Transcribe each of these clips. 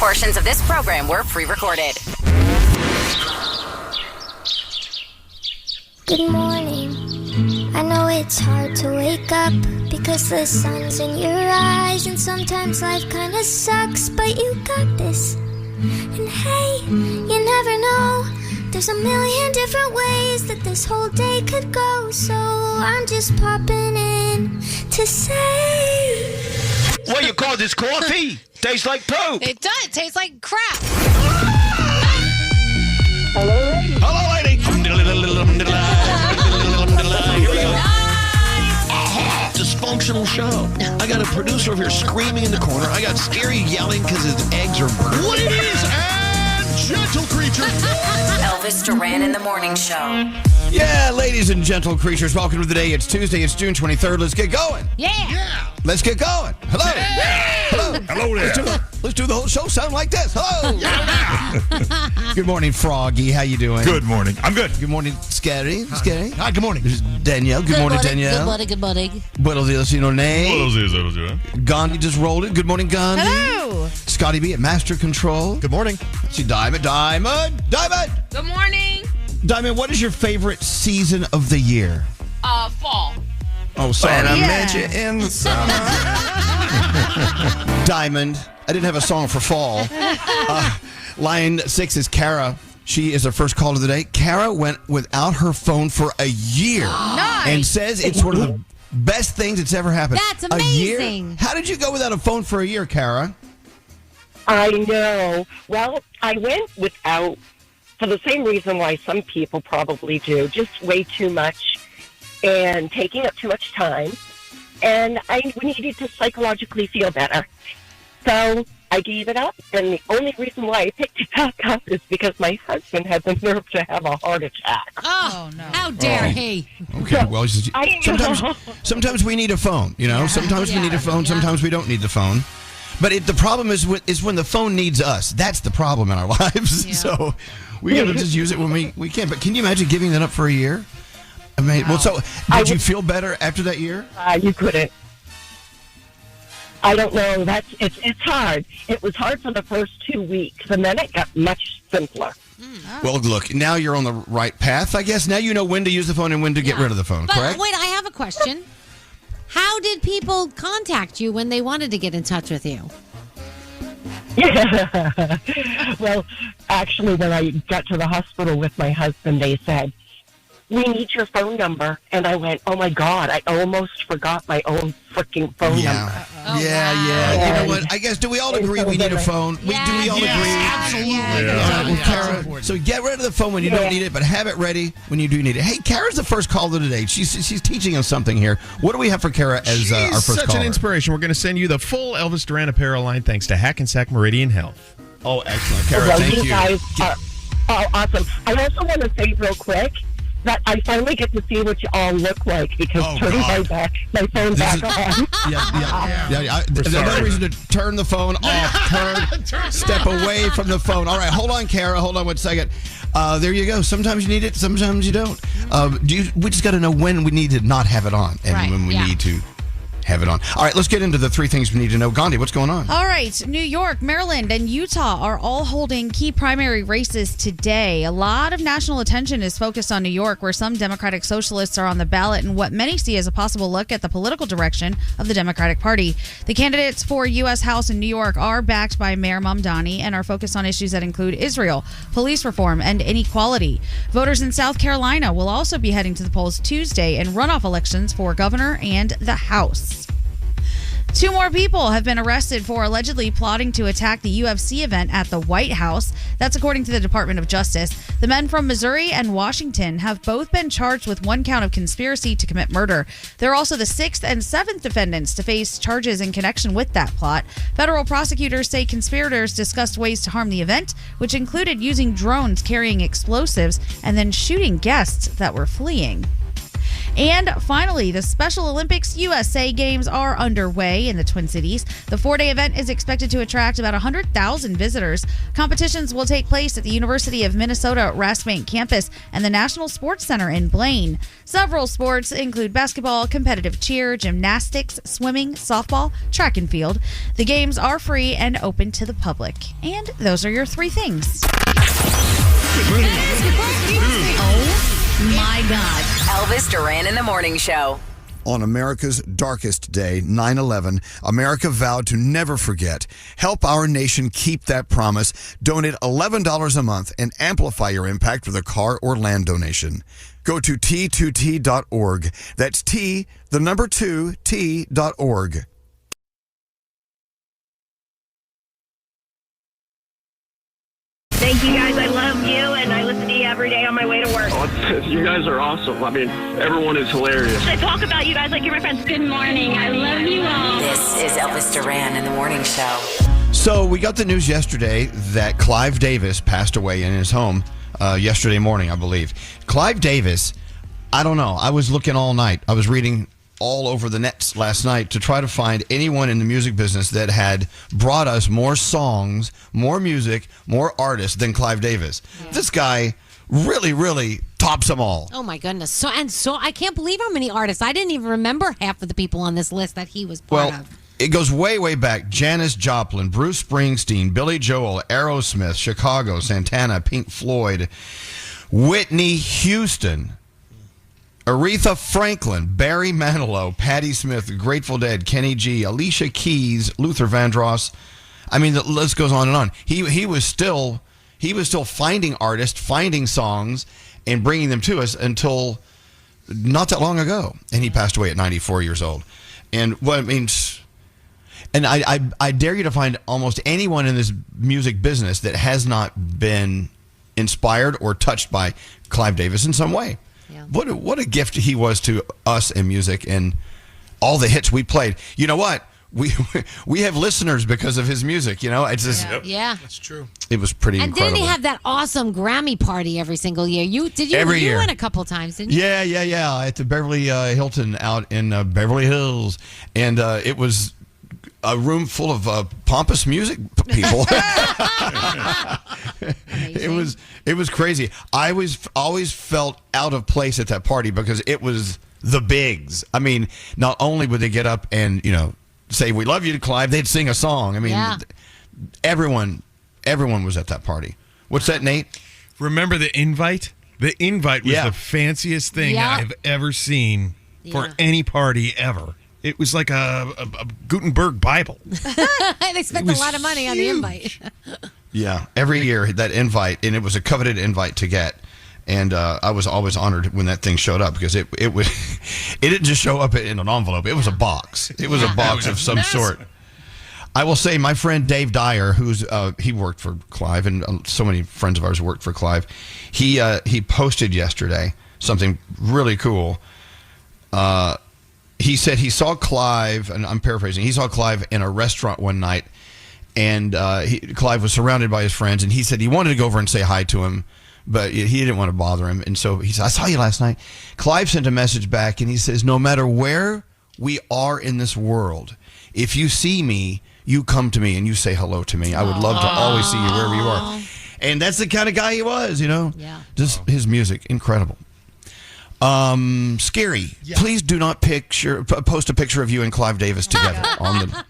Portions of this program were pre-recorded. Good morning. I know it's hard to wake up because the sun's in your eyes, and sometimes life kinda sucks, but you got this. And hey, you never know, there's a million different ways that this whole day could go, so I'm just popping in to say, What you call this coffee? Tastes like poop. It does. It tastes like crap. Hello, lady. Here we go. Dysfunctional show. I got a producer over here screaming in the corner. I got Scary yelling because his eggs are burning. Ladies and gentle creatures. Elvis Duran in the Morning Show. Yeah, ladies and gentle creatures, welcome to the day. It's Tuesday. It's June 23rd. Let's get going. Yeah. Let's get going. Hello. Hello. Hello there. Let's do the whole show sound like this. Hello. Good morning, Froggy. How you doing? Good morning. I'm good. Good morning, Scary. Scary. Hi, good morning. This is Danielle. Good morning, Danielle. Good morning. Buenos dias, Buenos name. dias. Gandhi just rolled it. Good morning, Gandhi. Hello. Scotty B at Master Control. Good morning. See, Diamond. Good morning. Diamond, what is your favorite season of the year? Fall. Oh, sorry. And I Yeah. met you in the summer. Diamond. I didn't have a song for fall. Line 6 is Kara. She is our first caller of the day. Kara went without her phone for a year. Nice. And says it's one of the best things that's ever happened. That's A year? amazing. How did you go without a phone for a year, Kara? I know. Well, I went without for the same reason why some people probably do, just way too much and taking up too much time. And I needed to psychologically feel better. So I gave it up, and the only reason why I picked it back up is because my husband had the nerve to have a heart attack. Oh, no. How dare he? Okay, well, I know. sometimes we need a phone, you know? Sometimes we need a phone, sometimes we don't need the phone. But the problem is when the phone needs us. That's the problem in our lives. Yeah. So we got to just use it when we can. But can you imagine giving that up for a year? I mean, well, so did you feel better after that year? You couldn't. I don't know. It's hard. It was hard for the first 2 weeks, and then it got much simpler. Well, look, now you're on the right path, I guess. Now you know when to use the phone and when to get rid of the phone, But correct? wait, I have a question. How did people contact you when they wanted to get in touch with you? Well, actually, when I got to the hospital with my husband, they said, "We need your phone number." And I went, "Oh my God, I almost forgot my own freaking phone number." Oh, yeah. wow. You know what? I guess, do we all agree we need a phone? Do we all agree? Absolutely. Well, Kara, so get rid of the phone when you don't need it, but have it ready when you do need it. Hey, Kara's the first caller today. She's teaching us something here. What do we have for Kara as our first such caller? an inspiration. We're going to send you the full Elvis Duran apparel line thanks to Hackensack Meridian Health. Oh, excellent. Kara, Well, thank you you. guys are awesome. I also want to say real quick that I finally get to see what you all look like because turning my phone back on. Yeah. There's another reason to turn the phone off. Step away from the phone. All right, hold on, Kara. Hold on 1 second. There you go. Sometimes you need it, sometimes you don't. We just got to know when we need to not have it on and when we need to have it on. All right, let's get into the 3 things we need to know. Gandhi, what's going on? All right, New York, Maryland, and Utah are all holding key primary races today. A lot of national attention is focused on New York, where some Democratic socialists are on the ballot and what many see as a possible look at the political direction of the Democratic Party. The candidates for U.S. House in New York are backed by Mayor Mamdani and are focused on issues that include Israel, police reform, and inequality. Voters in South Carolina will also be heading to the polls Tuesday in runoff elections for governor and the House. 2 more people have been arrested for allegedly plotting to attack the UFC event at the White House. That's according to the Department of Justice. The men from Missouri and Washington have both been charged with 1 count of conspiracy to commit murder. They're also the 6th and 7th defendants to face charges in connection with that plot. Federal prosecutors say conspirators discussed ways to harm the event, which included using drones carrying explosives and then shooting guests that were fleeing. And finally, the Special Olympics USA Games are underway in the Twin Cities. The 4-day event is expected to attract about 100,000 visitors. Competitions will take place at the University of Minnesota Rasbank campus and the National Sports Center in Blaine. Several sports include basketball, competitive cheer, gymnastics, swimming, softball, track and field. The games are free and open to the public. And those are your 3 things. Oh my God. Elvis Duran in the Morning Show. On America's darkest day, 9/11, America vowed to never forget. Help our nation keep that promise. Donate $11 a month and amplify your impact with a car or land donation. Go to T2T.org. That's T, the number 2, T.org. Thank you guys. I love you, and I listen to you every day on my way to work. You guys are awesome. I mean, everyone is hilarious. I talk about you guys like you're my friends. Good morning. I love you all. This is Elvis Duran in the Morning Show. So we got the news yesterday that Clive Davis passed away in his home yesterday morning, I believe. Clive Davis, I don't know. I was looking all night. I was reading all over the nets last night to try to find anyone in the music business that had brought us more songs, more music, more artists than Clive Davis. Yeah. This guy really, really tops them all. Oh my goodness. So I can't believe how many artists. I didn't even remember half of the people on this list that he was part of. It goes way, way back. Janis Joplin, Bruce Springsteen, Billy Joel, Aerosmith, Chicago, Santana, Pink Floyd, Whitney Houston, Aretha Franklin, Barry Manilow, Patti Smith, Grateful Dead, Kenny G, Alicia Keys, Luther Vandross. I mean, the list goes on and on. He was still finding artists, finding songs, and bringing them to us until not that long ago. And he passed away at 94 years old. And what it means, and I dare you to find almost anyone in this music business that has not been inspired or touched by Clive Davis in some way. Yeah. What a gift he was to us in music and all the hits we played. You know what? We have listeners because of his music. You know, it's just yeah, that's true. It was pretty incredible. And didn't he have that awesome Grammy party every single year? You went a couple times, didn't you? Yeah. At the Beverly Hilton out in Beverly Hills, and it was a room full of pompous music people. It was crazy. I always felt out of place at that party because it was the bigs. I mean, not only would they get up and say "We love you" to Clive, they'd sing a song. I mean, everyone was at that party. What's that, Nate? Remember the invite? The invite was the fanciest thing I've ever seen for any party ever. It was like a Gutenberg Bible. They spent a lot of money on the invite. Yeah, every year that invite, and it was a coveted invite to get. And I was always honored when that thing showed up because it didn't just show up in an envelope. It was a box. It was a box of some sort. I will say my friend Dave Dyer, he worked for Clive, and so many friends of ours worked for Clive. He posted yesterday something really cool. He said he saw Clive, and I'm paraphrasing, he saw Clive in a restaurant one night, and Clive was surrounded by his friends, and he said he wanted to go over and say hi to him, but he didn't want to bother him. And so he said, "I saw you last night." Clive sent a message back, and he says, "No matter where we are in this world, if you see me, you come to me and you say hello to me. I would love to always see you wherever you are." And that's the kind of guy he was, Yeah. Just his music, incredible. Scary. Yeah. Please do not post a picture of you and Clive Davis together on the.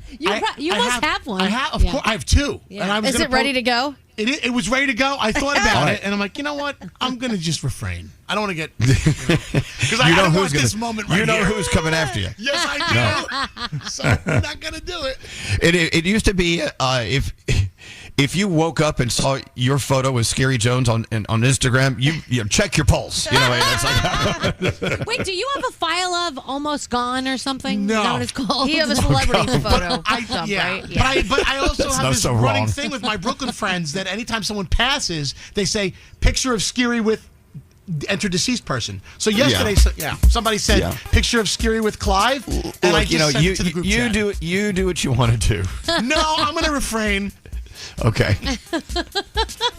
You must have one. I have, of course, I have two. Yeah. And I was Is it ready to go? It was ready to go. I thought about it, and I'm like, you know what? I'm going to just refrain. I don't want to get because I don't want this moment right here. Who's coming after you. Yes, I do. No. So I'm not going to do it. It used to be if you woke up and saw your photo with Scary Jones on Instagram, you check your pulse. That's like. Wait, do you have a file of Almost Gone or something? No. Is that what it's called? You have a celebrity photo. Right? But I also have this running thing with my Brooklyn friends that anytime someone passes, they say picture of Scary with enter deceased person. So yesterday, somebody said picture of Scary with Clive, and I just sent it to the group chat. You do what you want to do. No, I'm going to refrain. Okay.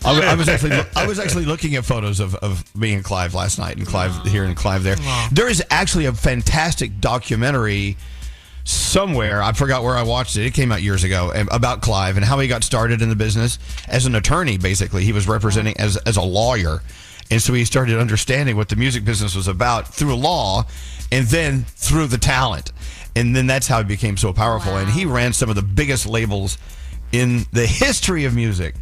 I was actually looking at photos of me and Clive last night, and Clive here and Clive there. There is actually a fantastic documentary somewhere. I forgot where I watched it. It came out years ago, about Clive and how he got started in the business as an attorney. Basically, he was representing as a lawyer, and so he started understanding what the music business was about through law, and then through the talent, and then that's how he became so powerful. And he ran some of the biggest labels in the history of music.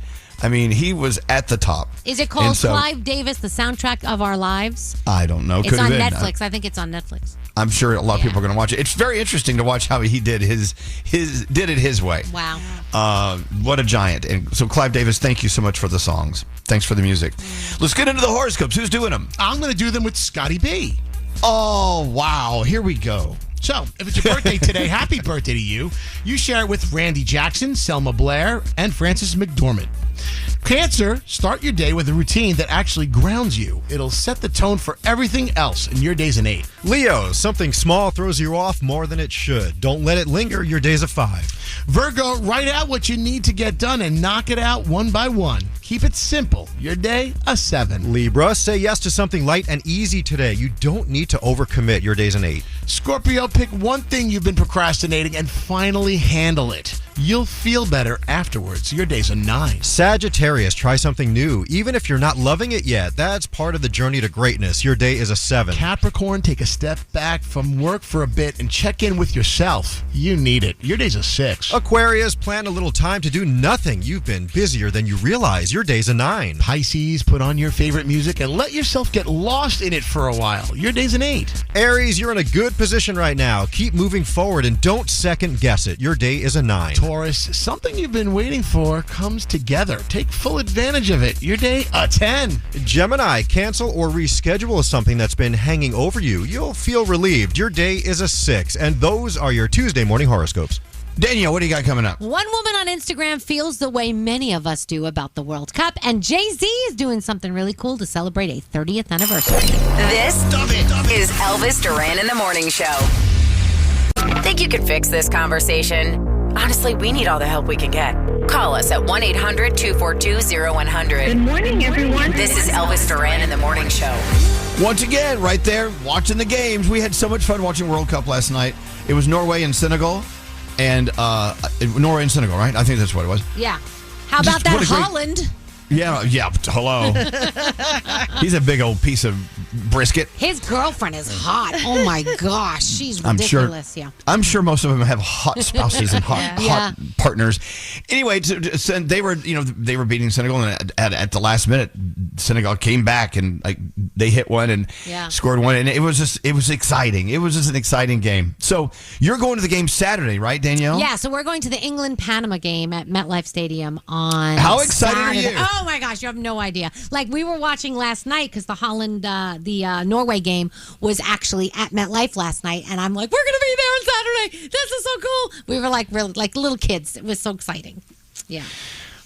I mean, he was at the top. Is it called Clive Davis, the soundtrack of our lives? I don't know. It's on Netflix. I think it's on Netflix. I'm sure a lot of people are going to watch it. It's very interesting to watch how he did it his way. Wow. What a giant. And so, Clive Davis, thank you so much for the songs. Thanks for the music. Let's get into the horoscopes. Who's doing them? I'm going to do them with Scotty B. Oh, wow. Here we go. So, if it's your birthday today, happy birthday to you. You share it with Randy Jackson, Selma Blair, and Frances McDormand. Cancer, start your day with a routine that actually grounds you. It'll set the tone for everything else, and your day's an 8. Leo, something small throws you off more than it should. Don't let it linger. Your day's a 5. Virgo, write out what you need to get done and knock it out one by one. Keep it simple. Your day, a 7. Libra, say yes to something light and easy today. You don't need to overcommit. Your day's an 8. Scorpio, pick one thing you've been procrastinating and finally handle it. You'll feel better afterwards. Your day's a 9. Sagittarius, try something new. Even if you're not loving it yet, that's part of the journey to greatness. Your day is a 7. Capricorn, take a step back from work for a bit and check in with yourself. You need it. Your day's a 6. Aquarius, plan a little time to do nothing. You've been busier than you realize. Your day's a 9. Pisces, put on your favorite music and let yourself get lost in it for a while. Your day's an 8. Aries, you're in a good position right now. Keep moving forward and don't second guess it. Your day is a 9. Taurus, something you've been waiting for comes together. Take full advantage of it. Your day, a 10. Gemini, cancel or reschedule something that's been hanging over you. You'll feel relieved. Your day is a 6. And those are your Tuesday morning horoscopes. Danielle, what do you got coming up? One woman on Instagram feels the way many of us do about the World Cup, and Jay-Z is doing something really cool to celebrate a 30th anniversary. This is Elvis Duran in the Morning Show. Think you could fix this conversation? Honestly, we need all the help we can get. Call us at 1-800-242-0100. Good morning, everyone. This is Elvis Duran in the Morning Show. Once again, right there, watching the games. We had so much fun watching World Cup last night. It was Norway and Senegal. And Norway and Senegal, right? I think that's what it was. Yeah. How about that Holland? Yeah, hello. He's a big old piece of brisket. His girlfriend is hot. Oh my gosh, she's ridiculous. I'm sure most of them have hot spouses and hot partners. Anyway, they were beating Senegal, and at the last minute, Senegal came back and they hit one and scored one, and it was exciting. It was just an exciting game. So you're going to the game Saturday, right, Danielle? Yeah. So we're going to the England-Panama game at MetLife Stadium on. How excited Saturday. are you? Oh my gosh, you have no idea. Like, we were watching last night because the Holland, Norway game was actually at MetLife last night, and I'm like, we're going to be there on Saturday. This is so cool. We were like little kids. It was so exciting. Yeah.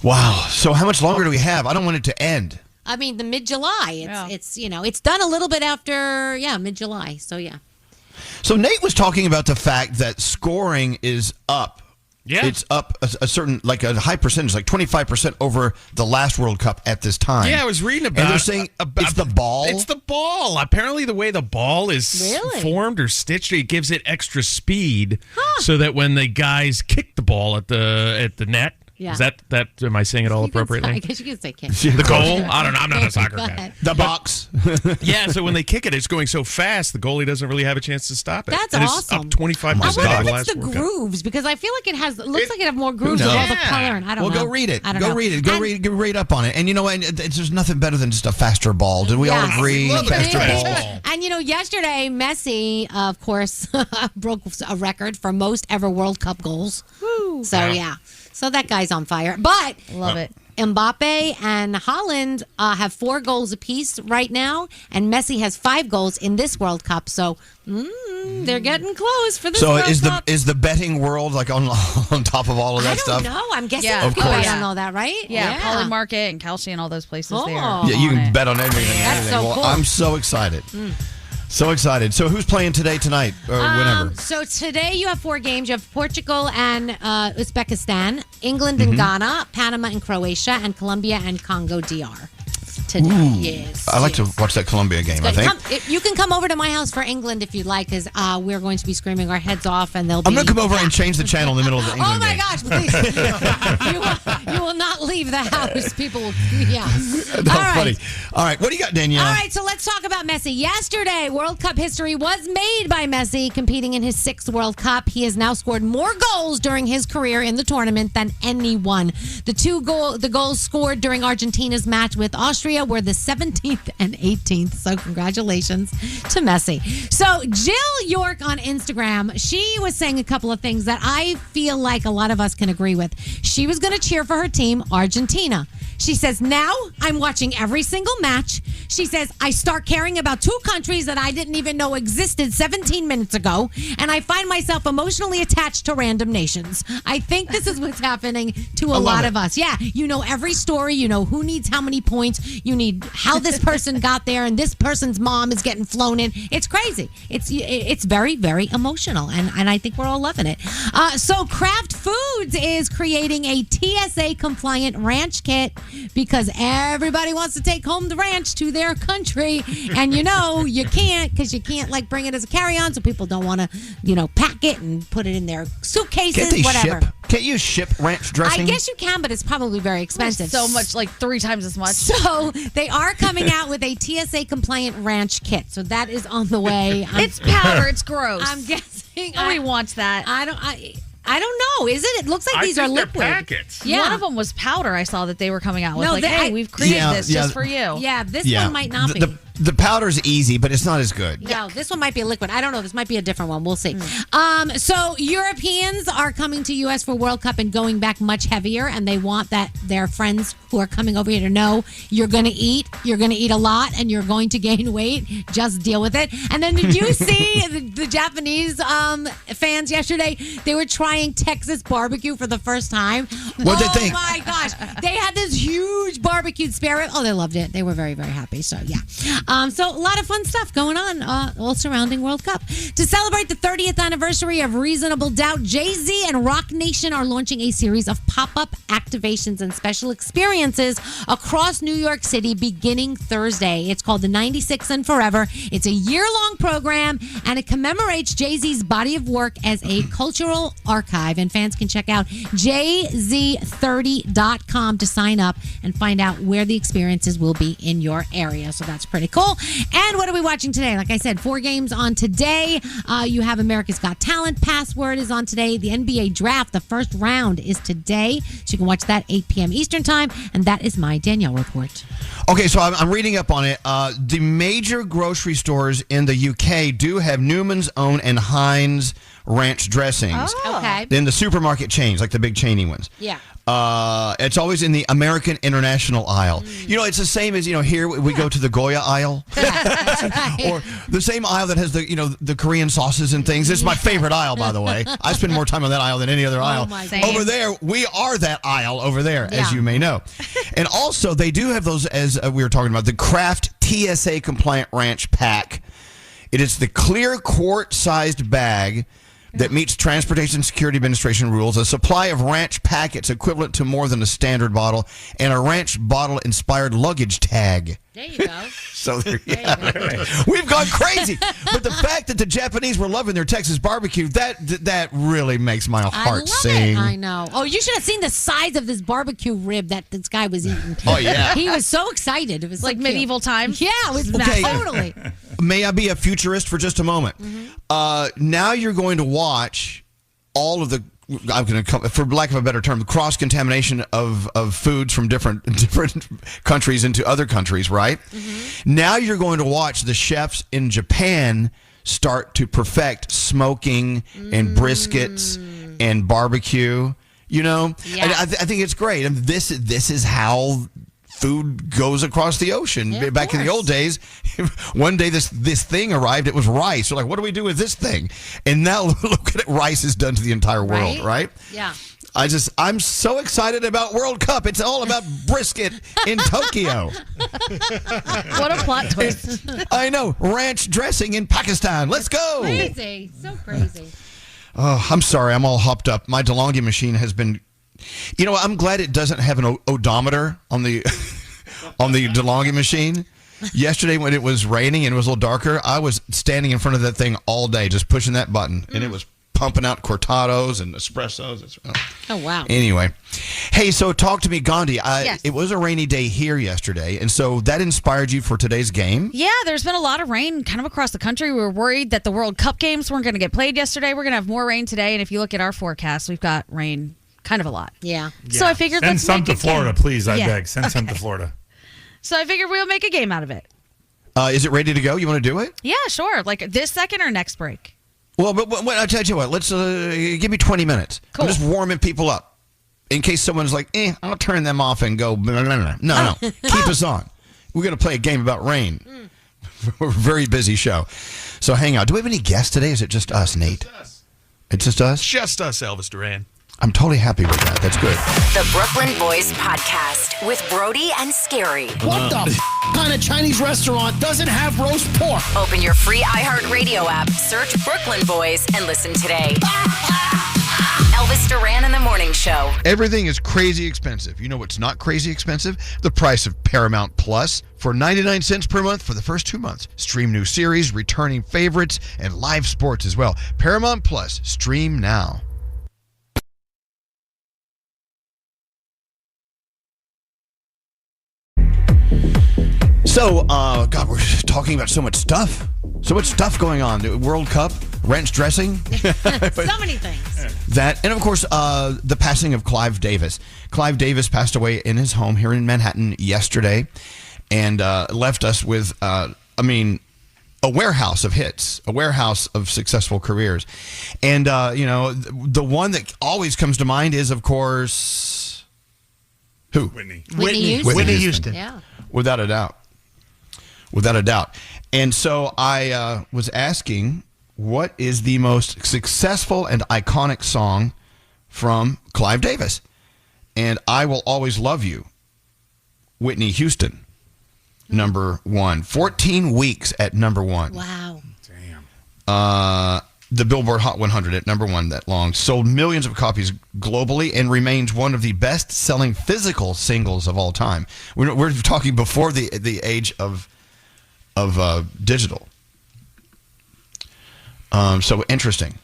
Wow. So how much longer do we have? I don't want it to end. I mean, the mid-July. It's it's done a little bit after mid-July. So yeah. So Nate was talking about the fact that scoring is up. Yeah. It's up a certain, like a high percentage, like 25% over the last World Cup at this time. Yeah, I was reading about it. And they're saying it's the ball? It's the ball. Apparently the way the ball is formed or stitched, it gives it extra speed so that when the guys kick the ball at the net, is that am I saying it all appropriately? I guess you can say kick. The goal? I don't know. I'm not a soccer guy. The box. Yeah, so when they kick it, it's going so fast, the goalie doesn't really have a chance to stop it. That's and awesome. It's up 25% I wonder over the if last it's the World Cup. grooves, because I feel like it looks like it have more grooves with all the color, and I don't know. Well, go read it. I don't know. Go read up on it. And there's nothing better than just a faster ball. Do we all agree? Faster ball. And yesterday, Messi, of course, broke a record for most ever World Cup goals. Woo. So so that guy's on fire. But love it. Mbappe and Holland have 4 goals apiece right now, and Messi has 5 goals in this World Cup. So they're getting close for this World Cup. Is the betting world like on top of all of that stuff? I don't know. I'm guessing of people course. bet on all that, right? Yeah, Poly Market and Kalshi and all those places there. Yeah, you can bet on everything. That's so well, cool. I'm so excited. So excited. So who's playing tonight, or whenever? So today you have 4 games. You have Portugal and Uzbekistan, England and Ghana, Panama and Croatia, and Colombia and Congo DR. Today. Yes. I like to watch that Colombia game, I think. You can come over to my house for England if you'd like, because we're going to be screaming our heads off, and they'll be... I'm going to come over and change the channel in the middle of the England Oh, my game. gosh, please. you will not leave the house. People will... Yes. That's funny. All right, what do you got, Danielle? All right, so let's talk about Messi. Yesterday, World Cup history was made by Messi, competing in his 6th World Cup. He has now scored more goals during his career in the tournament than anyone. The goals scored during Argentina's match with Austria were the 17th and 18th. So congratulations to Messi. So Jill York on Instagram, she was saying a couple of things that I feel like a lot of us can agree with. She was going to cheer for her team, Argentina. She says, now I'm watching every single match. She says, I start caring about 2 countries that I didn't even know existed 17 minutes ago, and I find myself emotionally attached to random nations. I think this is what's happening to a lot of us. Yeah, you know every story. You know who needs how many points. You need how this person got there, and this person's mom is getting flown in. It's crazy. It's very, very emotional, and I think we're all loving it. So Kraft Foods is creating a TSA-compliant ranch kit because everybody wants to take home the ranch to their country, and you can't, because you can't bring it as a carry-on, so people don't want to pack it and put it in their suitcases, whatever. Can't you ship ranch dressing? I guess you can, but it's probably very expensive. So much, 3 times as much. So they are coming out with a TSA compliant ranch kit. So that is on the way. It's powder. It's gross. I'm guessing. Nobody wants that. I don't know. Is it? It looks like these are liquid packets. Yeah. One of them was powder. I saw that they were coming out with. No, hey, we've created this just for you. Yeah, this one might not be. The powder's easy, but it's not as good. No, this one might be a liquid. I don't know. This might be a different one. We'll see. So Europeans are coming to U.S. for World Cup and going back much heavier, and they want that their friends who are coming over here to know you're going to eat a lot, and you're going to gain weight. Just deal with it. And then did you see the Japanese fans yesterday? They were trying Texas barbecue for the first time. What'd they think? Oh my gosh. They had this huge barbecued spare rib. Oh, they loved it. They were very, very happy. So yeah. So a lot of fun stuff going on all surrounding World Cup. To celebrate the 30th anniversary of Reasonable Doubt, Jay-Z and Rock Nation are launching a series of pop-up activations and special experiences across New York City beginning Thursday. It's called the 96 and Forever. It's a year-long program, and it commemorates Jay-Z's body of work as a cultural archive. And fans can check out jz30.com to sign up and find out where the experiences will be in your area. So that's pretty cool. And what are we watching today? Like I said, 4 games on today. You have America's Got Talent. Password is on today. The NBA Draft, the first round, is today. So you can watch that 8 p.m. Eastern Time. And that is my Danielle report. Okay, so I'm reading up on it. The major grocery stores in the UK do have Newman's Own and Heinz ranch dressings. Oh. Okay. In the supermarket chains, like the big chainy ones. Yeah. It's always in the American International aisle. It's the same as, here we go to the Goya aisle. Or the same aisle that has the Korean sauces and things. This is my favorite aisle, by the way. I spend more time on that aisle than any other aisle. Over there, we are that aisle over there, as you may know. And also, they do have those, as we were talking about, the Kraft TSA compliant ranch pack. It is the clear quart-sized bag that meets Transportation Security Administration rules, a supply of ranch packets equivalent to more than a standard bottle, and a ranch bottle-inspired luggage tag. There you go. So we've gone crazy. But the fact that the Japanese were loving their Texas barbecue, that really makes my heart sing. I know. Oh, you should have seen the size of this barbecue rib that this guy was eating. Oh, yeah. He was so excited. It was like medieval times. Yeah, it was totally. May I be a futurist for just a moment? Now you're going to watch all of the, I'm going to, for lack of a better term, cross-contamination of foods from different countries into other countries, right? Now you're going to watch the chefs in Japan start to perfect smoking and briskets and barbecue, Yeah. And I think it's great. And this is how food goes across the ocean. Back in the old days, one day this thing arrived, it was rice. We're like, what do we do with this thing? And now look at it, rice is done to the entire world, right? Yeah. I'm so excited about World Cup. It's all about brisket in Tokyo. What a plot twist. I know. Ranch dressing in Pakistan. Let's go. Crazy. So crazy. Oh, I'm sorry. I'm all hopped up. My DeLonghi machine has been... I'm glad it doesn't have an odometer on the on the DeLonghi machine. Yesterday when it was raining and it was a little darker, I was standing in front of that thing all day just pushing that button. And it was pumping out cortados and espressos. Oh, wow. Anyway. Hey, so talk to me, Gandhi. Yes. It was a rainy day here yesterday, and so that inspired you for today's game? Yeah, there's been a lot of rain kind of across the country. We were worried that the World Cup games weren't going to get played yesterday. We're going to have more rain today, and if you look at our forecast, we've got rain kind of a lot. Yeah. So I figured Send let's some make to a Florida, game. please. I beg. Send some to Florida. So I figured we'll make a game out of it. Is it ready to go? You want to do it? Yeah, sure. Like this second or next break? Well, but I'll tell you what. Let's give me 20 minutes. Cool. I'm just warming people up in case someone's like, I'll turn them off and go. Blah, blah, blah. No. Keep us on. We're going to play a game about rain. We're a very busy show. So hang on. Do we have any guests today? Is it just us, Nate? It's just us? Just us, Elvis Duran. I'm totally happy with that. That's good. The Brooklyn Boys Podcast with Brody and Scary. What the kind of Chinese restaurant doesn't have roast pork? Open your free iHeartRadio app, search Brooklyn Boys, and listen today. Elvis Duran in the Morning Show. Everything is crazy expensive. You know what's not crazy expensive? The price of Paramount Plus. For 99 cents per month for the first 2 months. Stream new series, returning favorites, and live sports as well. Paramount Plus. Stream now. So, God, we're talking about so much stuff. So much stuff going on. The World Cup, ranch dressing. So many things. That, and of course, the passing of Clive Davis. Clive Davis passed away in his home here in Manhattan yesterday and left us with, a warehouse of hits, a warehouse of successful careers. And, the one that always comes to mind is, of course, who? Whitney Houston. Yeah. Without a doubt. Without a doubt. And so I was asking, what is the most successful and iconic song from Clive Davis? And I Will Always Love You, Whitney Houston, number one. 14 weeks at number one. Wow. Damn. The Billboard Hot 100 at number one that long. Sold millions of copies globally and remains one of the best-selling physical singles of all time. We're talking before the age of digital. So interesting.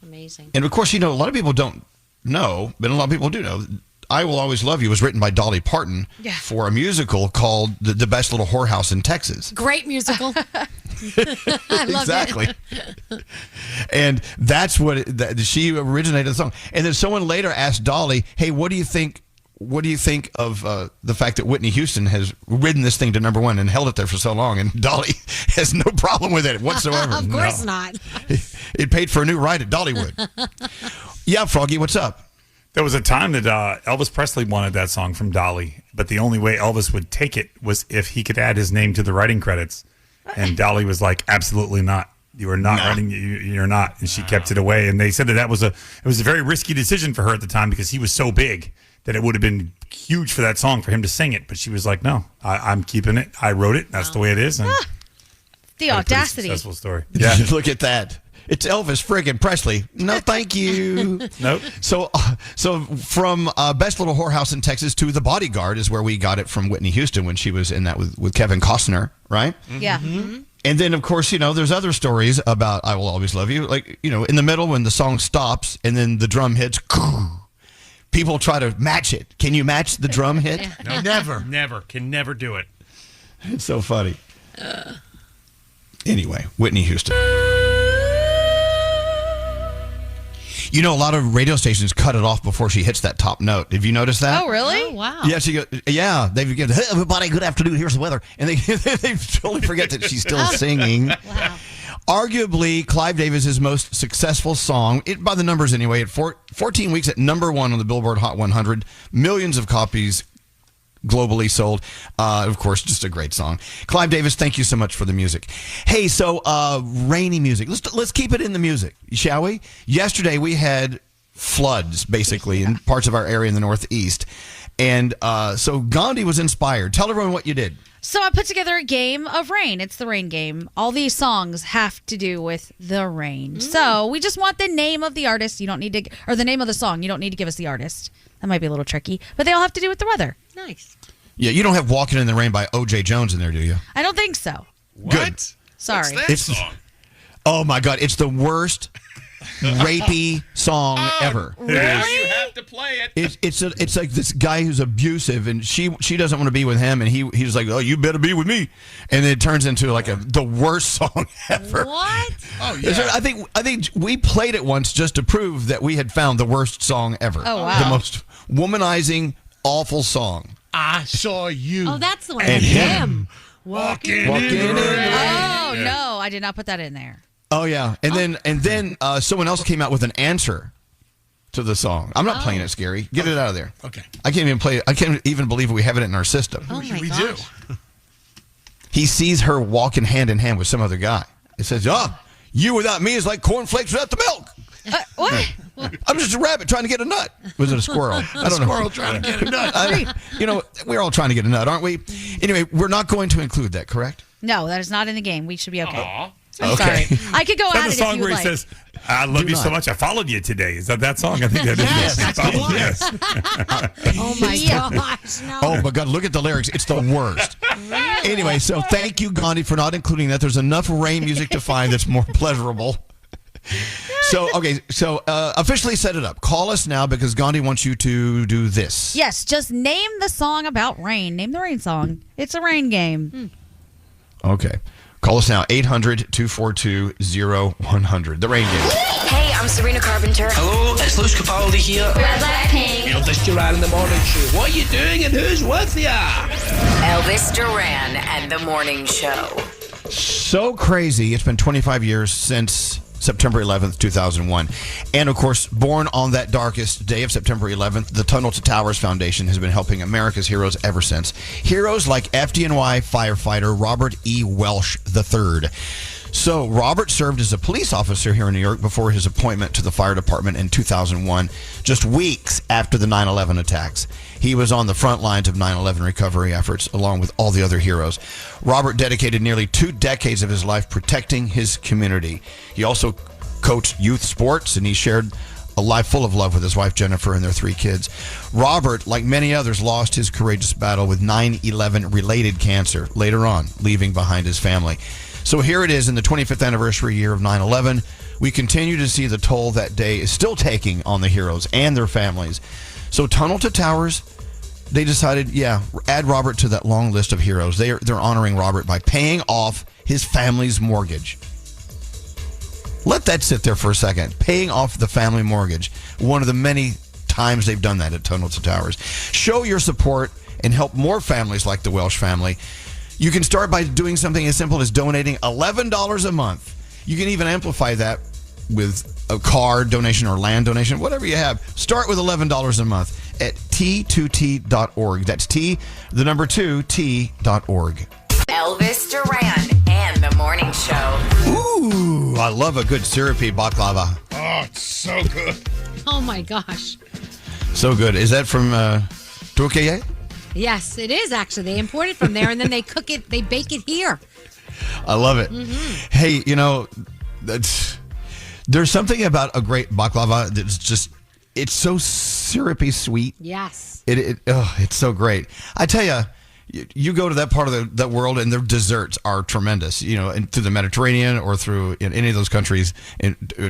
Amazing. And of course, a lot of people don't know, but a lot of people do know. I Will Always Love You was written by Dolly Parton for a musical called The Best Little Whorehouse in Texas. Great musical. I love exactly. And that's what she originated the song. And then someone later asked Dolly, "Hey, what do you think? What do you think of the fact that Whitney Houston has ridden this thing to number one and held it there for so long?" And Dolly has no problem with it whatsoever. Of course not. It paid for a new ride at Dollywood. Yeah, Froggy, what's up? There was a time that Elvis Presley wanted that song from Dolly, but the only way Elvis would take it was if he could add his name to the writing credits. And Dolly was like, "Absolutely not. You are not writing. You're not." And she kept it away. And they said that was a very risky decision for her at the time because he was so big that it would have been huge for that song for him to sing it. But she was like, "No, I'm keeping it. I wrote it. That's the way it is." And the audacity. Successful story. Yeah, look at that. It's Elvis friggin' Presley. No, thank you. Nope. So from Best Little Whorehouse in Texas to The Bodyguard is where we got it from Whitney Houston when she was in that with Kevin Costner, right? Yeah. Mm-hmm. And then, of course, there's other stories about I Will Always Love You. Like, in the middle when the song stops and then the drum hits, people try to match it. Can you match the drum hit? No, never. Can never do it. It's so funny. Anyway, Whitney Houston. A lot of radio stations cut it off before she hits that top note. Have you noticed that? Oh, really? Oh, wow. Yeah, she goes, they give, "Hey, everybody, good afternoon, here's the weather." And they totally forget that she's still singing. Wow. Arguably, Clive Davis's most successful song, by the numbers anyway, at 14 weeks at number one on the Billboard Hot 100, millions of copies globally sold. Of course, just a great song. Clive Davis, thank you so much for the music. Hey, so rainy music. Let's keep it in the music, shall we? Yesterday we had floods, basically, in parts of our area in the Northeast. And so Gandhi was inspired. Tell everyone what you did. So I put together a game of rain. It's the rain game. All these songs have to do with the rain. So we just want the name of the artist. You don't need to, or the name of the song. You don't need to give us the artist. That might be a little tricky, but they all have to do with the weather. Nice. Yeah, you don't have "Walking in the Rain" by O.J. Jones in there, do you? I don't think so. Good. Sorry. What's that song? Oh my God, it's the worst rapey song ever. Really? You have to play it. It's like this guy who's abusive, and she doesn't want to be with him, and he's like, oh, you better be with me, and then it turns into like the worst song ever. What? Oh yeah. I think we played it once just to prove that we had found the worst song ever. Oh wow. The most womanizing, awful song. I saw you. Oh, that's the one. And him. Walking in the rain. Oh no, I did not put that in there. Oh yeah, and then someone else came out with an answer to the song. I'm not playing it, Scary. Get it out of there. Okay. I can't even play it. I can't even believe we have it in our system. Oh my we gosh. do. He sees her walking hand in hand with some other guy. It says, "Oh, you without me is like cornflakes without the milk." What? I'm just a rabbit trying to get a nut. Was it a squirrel? I don't know. Squirrel trying to get a nut. We're all trying to get a nut, aren't we? Anyway, we're not going to include that, correct? No, that is not in the game. We should be okay. Aw. I'm Okay. sorry. I could go Is that at the it if song you where would he like. says, I love you so much, I followed you today? Is that song? I think that is. Yes, that's the one. Yes. Oh my gosh. No. Oh my God, look at the lyrics. It's the worst. Anyway, so thank you, Gandhi, for not including that. There's enough rain music to find that's more pleasurable. So officially set it up. Call us now because Gandhi wants you to do this. Yes, just name the song about rain. Name the rain song. It's a rain game. Okay. Call us now, 800-242-0100. The rain game. Hey, I'm Serena Carpenter. Hello, it's Lewis Capaldi here. Blackpink. Elvis Duran in the morning show. What are you doing and who's with ya? Elvis Duran and the Morning Show. So crazy. It's been 25 years since September 11th, 2001. And, of course, born on that darkest day of September 11th, the Tunnel to Towers Foundation has been helping America's heroes ever since. Heroes like FDNY firefighter Robert E. Welsh III. So, Robert served as a police officer here in New York before his appointment to the fire department in 2001, just weeks after the 9/11 attacks. He was on the front lines of 9/11 recovery efforts, along with all the other heroes. Robert dedicated nearly 2 decades of his life protecting his community. He also coached youth sports, and he shared a life full of love with his wife, Jennifer, and their 3 kids. Robert, like many others, lost his courageous battle with 9/11-related cancer later on, leaving behind his family. So here it is in the 25th anniversary year of 9/11. We continue to see the toll that day is still taking on the heroes and their families. So Tunnel to Towers, they decided, add Robert to that long list of heroes. They're honoring Robert by paying off his family's mortgage. Let that sit there for a second. Paying off the family mortgage. One of the many times they've done that at Tunnel to Towers. Show your support and help more families like the Welsh family. You can start by doing something as simple as donating $11 a month. You can even amplify that with a car donation or land donation, whatever you have. Start with $11 a month at t2t.org. That's T, the number 2, t.org. Elvis Duran and the Morning Show. Ooh, I love a good syrupy baklava. Oh, it's so good. Oh my gosh. So good. Is that from Turkey? Yes, it is actually. They import it from there and then they cook it, they bake it here. I love it. Hey, there's something about a great baklava that's just, it's so syrupy sweet. Yes. It's so great. I tell you, you go to that part of the world and their desserts are tremendous, and through the Mediterranean or through any of those countries,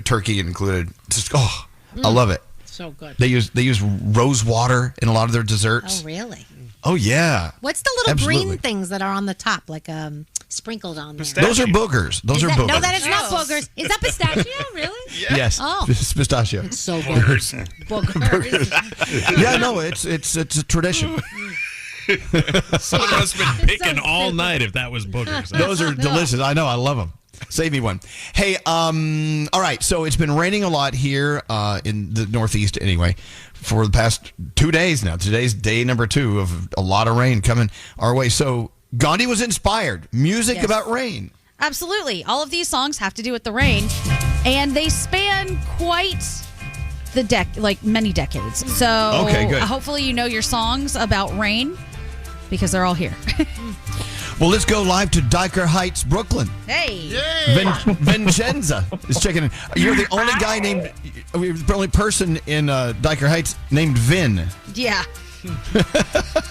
Turkey included. Just, I love it. So good. They use rose water in a lot of their desserts. Oh, really? Oh, yeah. What's the little Absolutely. green things that are on the top, like sprinkled on there? Those are boogers. Those are boogers. No, that is not boogers. Is that pistachio, really? Yes. Oh. It's pistachio. It's so good. Boogers. Yeah, no, it's a tradition. Someone must have been picking all night if that was boogers. Those are delicious. I know. I love them. Save me one. Hey, all right. So it's been raining a lot here in the Northeast anyway for the past 2 days now. Today's day number 2 of a lot of rain coming our way. So Gandhi was inspired. Music about rain. Absolutely. All of these songs have to do with the rain, and they span quite many decades. So okay, good. Hopefully you know your songs about rain because they're all here. Well, let's go live to Dyker Heights, Brooklyn. Hey. Vincenza is checking in. You're the only guy named, the only person in Dyker Heights named Vin. Yeah.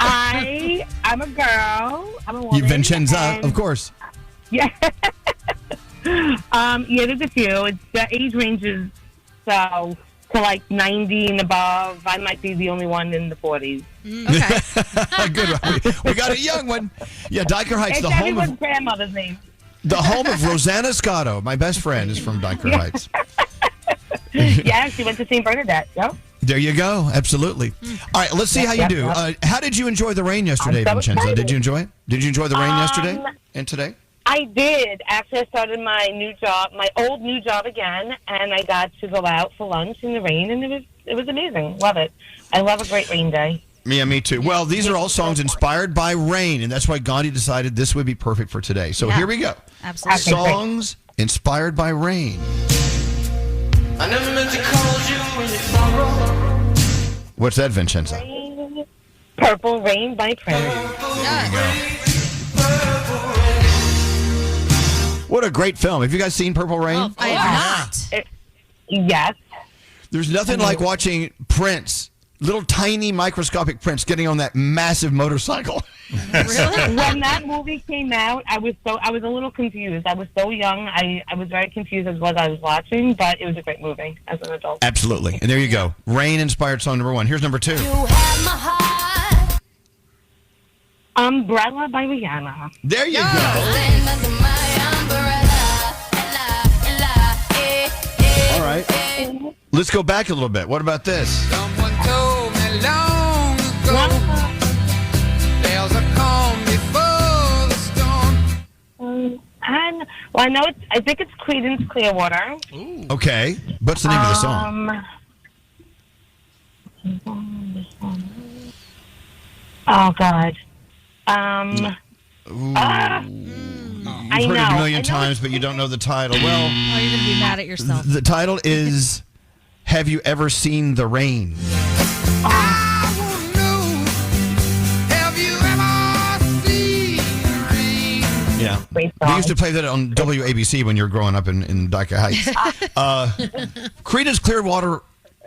I'm a girl. I'm a woman. Vincenza, of course. Yeah. There's a few. The age ranges so to like 90 and above. I might be the only one in the 40s. Okay. Good. We got a young one. Yeah, Dyker Heights, It's the home everyone's of grandmother's name. the home of Rosanna Scotto. My best friend is from Dyker Heights. Yeah, she went to St. Bernadette. Yep. There you go. Absolutely. All right, let's see how you do. How did you enjoy the rain yesterday, I'm so Vincenza? excited. Did you enjoy it? Did you enjoy the rain yesterday and today? I did. Actually, I started my old new job again, and I got to go out for lunch in the rain, and it was amazing. Love it. I love a great rain day. Yeah, me too. Well, these are all songs inspired by rain, and that's why Gandhi decided this would be perfect for today. So here we go. Absolutely. Songs inspired by rain. I never meant to call you when you sorrow. What's that, Vincenza? Purple Rain by Prince. What a great film. Have you guys seen Purple Rain? Oh, I have not. Yes. There's nothing like watching Prince, little tiny microscopic Prince, getting on that massive motorcycle. Really? When that movie came out, I was a little confused. I was so young. I was very confused as what I was watching, but it was a great movie as an adult. Absolutely. And there you go. Rain-inspired song number one. Here's number two. You have my heart. Umbrella by Rihanna. There you go. Stand under my umbrella. All right. Let's go back a little bit. What about this? Someone told me long ago there's a calm before the storm. I think it's Creedence Clearwater. Ooh. Okay. What's the name of the song? Oh, God. You've I heard it a know. million times, but you don't know the title. Well, Oh, you're going to be mad at yourself. the title is Have You Ever Seen the Rain? I want to know, have you ever seen rain? Yeah. We used to play that on WABC when you were growing up in Dyker Heights. Creedence Clearwater.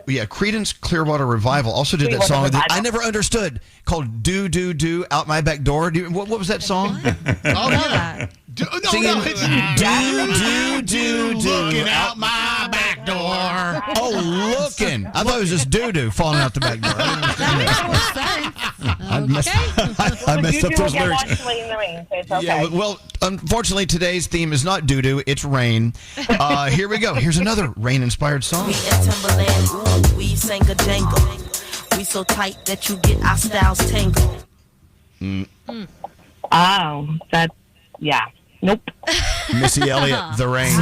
Yeah, Creedence Clearwater Revival also did that song that I never understood called Do, Do, Do, Out My Back Door. What was that song? Oh, yeah. Singing, It's Do, Do, Do, Do. looking out my back door. Oh, looking. I thought it was just doo-doo falling out the back door. I messed up those lyrics. Yeah, well, unfortunately, today's theme is not doo-doo, it's rain. Here we go. Here's another rain-inspired song. We at Timberland, ooh, we sang a jangle. We so tight that you get our styles tangled. Oh, yeah. Nope. Missy Elliott, The Rain.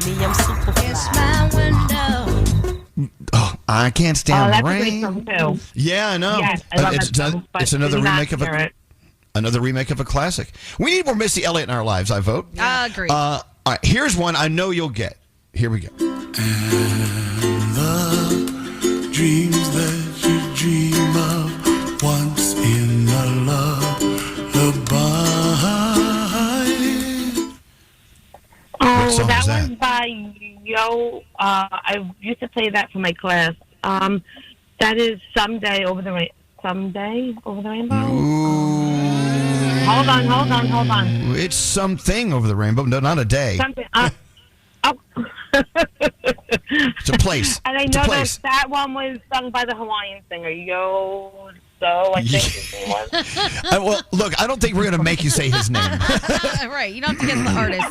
Me, I'm super fly. Oh, I can't stand that's the a great rain. song, too. Yeah, I know. Yes, I love that song, but it's another did not remake of hear another remake of a classic. We need more Missy Elliott in our lives. I vote. Agreed. All right, here's one I know you'll get. Here we go. And the dreams that you dream of once in a lullaby. Oh, song that is that? one's by Yo. I used to play that for my class. That is Someday Over the Rainbow. Hold on. It's something over the rainbow. No, not a day. Something. It's a place. And I It's a know place. that one was sung by the Hawaiian singer Yo. So I think his name was. Well, look, I don't think we're going to make you say his name. Right. You don't have to get the artist.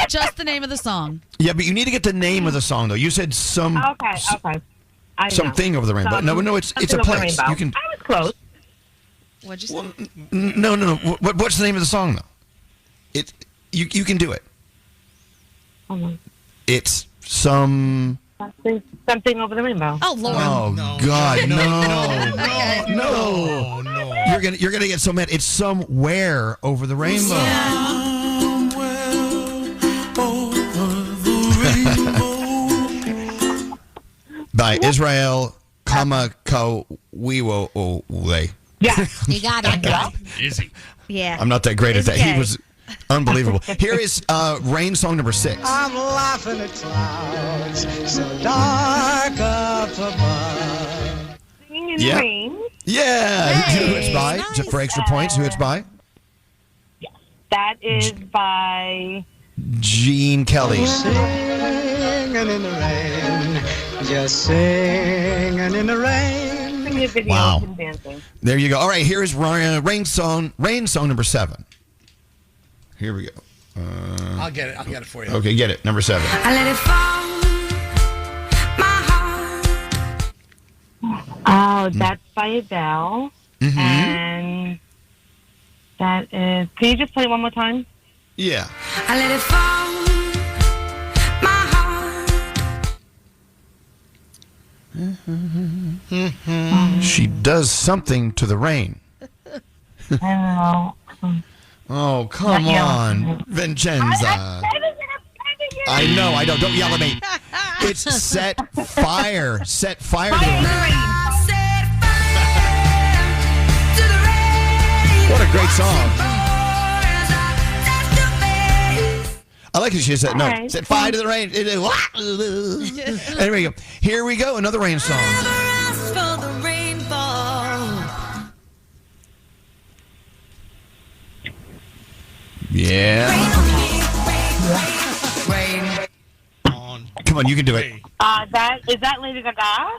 Just the name of the song. Yeah, but you need to get the name of the song, though. You said Okay. I know. something over the rainbow. No, it's a place. You can. I was close. What'd you say? No. What's the name of the song, though? You can do it. Hold on. It's something over the rainbow. Oh Lord! Oh God, no! You're gonna get so mad. It's somewhere over the rainbow. by Israel Kamakawiwo'ole. Yeah. You got it. Easy. Yeah. I'm not that great at that. Okay. He was unbelievable. Here is Rain song number 6. I'm laughing at clouds so dark up above. Singing in Yeah. the rain. Yeah. Hey, Who it's by? nice. Just for extra points, who it's by? That is by Gene Kelly. Singing in the rain, just singing in the rain. singing videos Wow. and dancing. There you go. All right, here is Rain song number 7. Here we go. I'll get it for you. Okay, get it. Number 7. I let it fall, my heart. Oh, that's by Adele. Mm-hmm. And that is... Can you just play it one more time? Yeah. I let it fall, my heart. She does something to the rain. I don't know. Oh, come Not yelling. on, Vincenza. I know. Don't yell at me. It's set fire. Set fire to the rain. What a great song. I like it. She said, no, Right. set fire to the rain. Anyway, here we go. Another rain song. Yeah. Come on, you can do it. Is that Lady Gaga?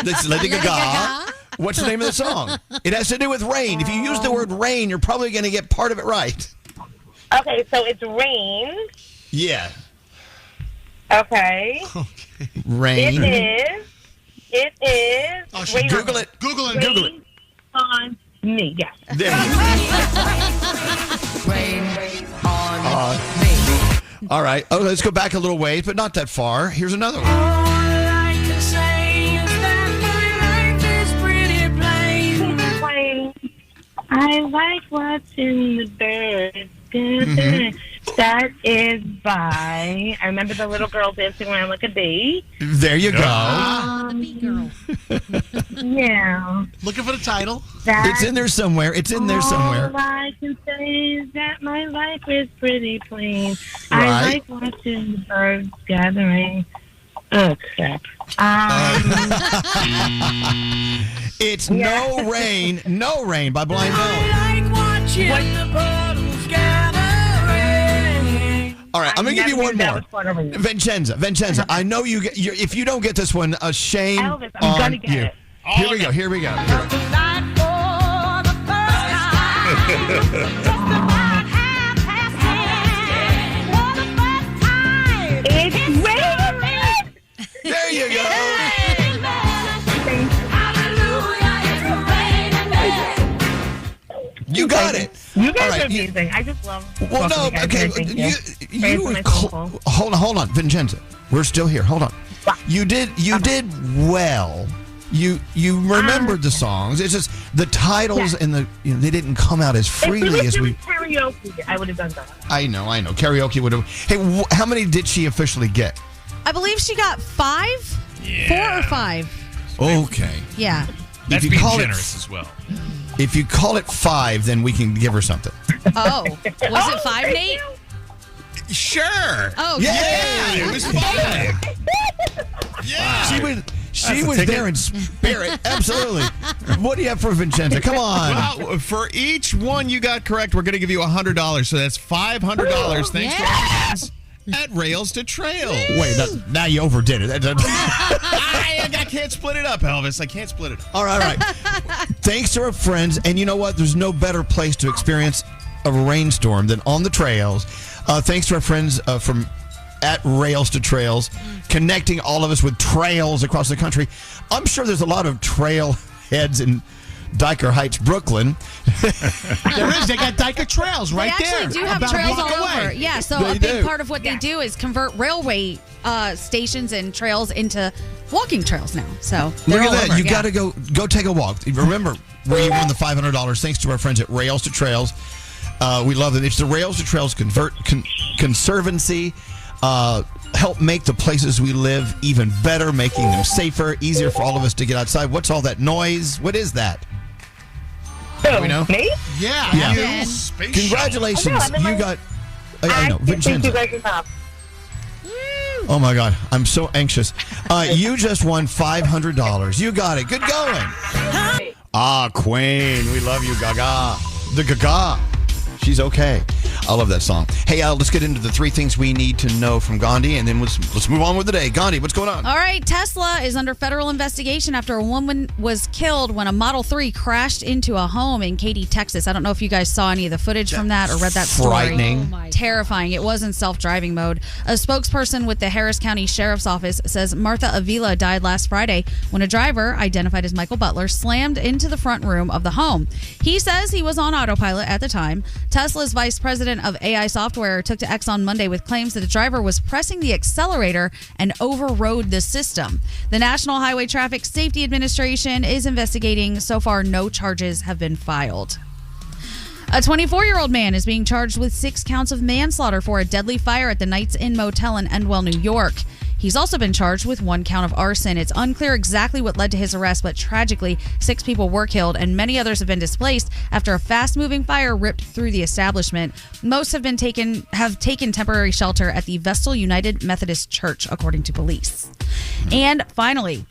This is Lady Gaga. What's the name of the song? It has to do with rain. If you use the word rain, you're probably going to get part of it right. Okay, so it's Rain. Yeah. Okay. Rain. It is. Oh, Rain Google it. Google it. Google it. on me. Yes. There you go. All right. Oh, let's go back a little ways, but not that far. Here's another one. I like watching the birds. Mm-hmm. That is by. I remember the little girl dancing around like a bee. There you go. The bee girl. Yeah. Looking for the title. It's in there somewhere. It's in there somewhere. All I can say is that my life is pretty plain. Right. I like watching the birds gathering. Oh, crap. It's No Rain by Blind Melon. All right, I'm going to give you one more. Vincenza, I know you get. If you don't get this one, a shame Elvis, I'm on gonna get you. it. Here we go. It's raining. There you go. You got it. You guys All right, are amazing. I just love. Well, no, talking to okay. you guys. Thank You Praise were my soul. hold on, Vincenza. We're still here. Hold on. You did well. You remembered the songs. It's just the titles and they didn't come out as freely as we. Karaoke, I would have done that. I know. Karaoke would have. Hey, how many did she officially get? I believe she got 5. Yeah. 4 or 5. Okay. Yeah. That's you being call it- generous as well. If you call it 5, then we can give her something. Oh, was it 5, Nate? Sure. Oh, Yeah, it was 5. Yeah. She was there in spirit. Absolutely. What do you have for Vincenza? Come on. Well, for each one you got correct, we're going to give you $100. So that's $500. Thanks to our friends at Rails to Trails. Wait, now you overdid it. I can't split it up, Elvis. I can't split it up. All right. Thanks to our friends. And you know what? There's no better place to experience a rainstorm than on the trails. Thanks to our friends from at Rails to Trails, connecting all of us with trails across the country. I'm sure there's a lot of trail heads in Dyker Heights, Brooklyn. There is. They got Dyker Trails right there. They actually do have about a trails block all away. over. Yeah, so They a big do. part of what they do is convert railway stations and trails into walking trails now. So they're Look at all that. over, You yeah. got to go take a walk. Remember where you won the $500 thanks to our friends at Rails to Trails. We love it. It's the Rails to Trails Conservancy. help make the places we live even better, making them safer, easier for all of us to get outside. What's all that noise? What is that? So, we know? me? Yeah. Congratulations. You got... I know. Thank you guys enough. Oh, my God. I'm so anxious. You just won $500. You got it. Good going. Queen. We love you, Gaga. The Gaga. She's okay. I love that song. Hey, let's get into the 3 things we need to know from Gandhi, and then let's move on with the day. Gandhi, what's going on? All right, Tesla is under federal investigation after a woman was killed when a Model 3 crashed into a home in Katy, Texas. I don't know if you guys saw any of the footage from that or read that story. Frightening. Terrifying. It was in self-driving mode. A spokesperson with the Harris County Sheriff's Office says Martha Avila died last Friday when a driver, identified as Michael Butler, slammed into the front room of the home. He says he was on autopilot at the time. Tesla's vice president of AI software took to X on Monday with claims that the driver was pressing the accelerator and overrode the system. The National Highway Traffic Safety Administration is investigating. So far, no charges have been filed. A 24-year-old man is being charged with 6 counts of manslaughter for a deadly fire at the Knights Inn Motel in Endwell, New York. He's also been charged with 1 count of arson. It's unclear exactly what led to his arrest, but tragically, 6 people were killed and many others have been displaced after a fast-moving fire ripped through the establishment. Most have taken temporary shelter at the Vestal United Methodist Church, according to police. And finally,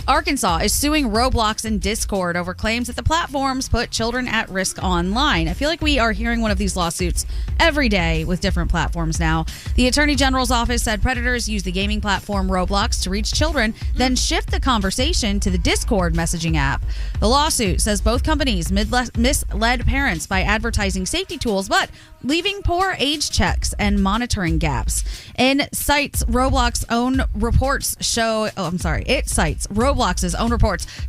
Arkansas is suing Roblox and Discord over claims that the platforms put children at risk online. I feel like we are hearing one of these lawsuits every day with different platforms now. The Attorney General's office said predators use the gaming platform Roblox to reach children, then shift the conversation to the Discord messaging app. The lawsuit says both companies misled parents by advertising safety tools, but leaving poor age checks and monitoring gaps. It cites Roblox's own reports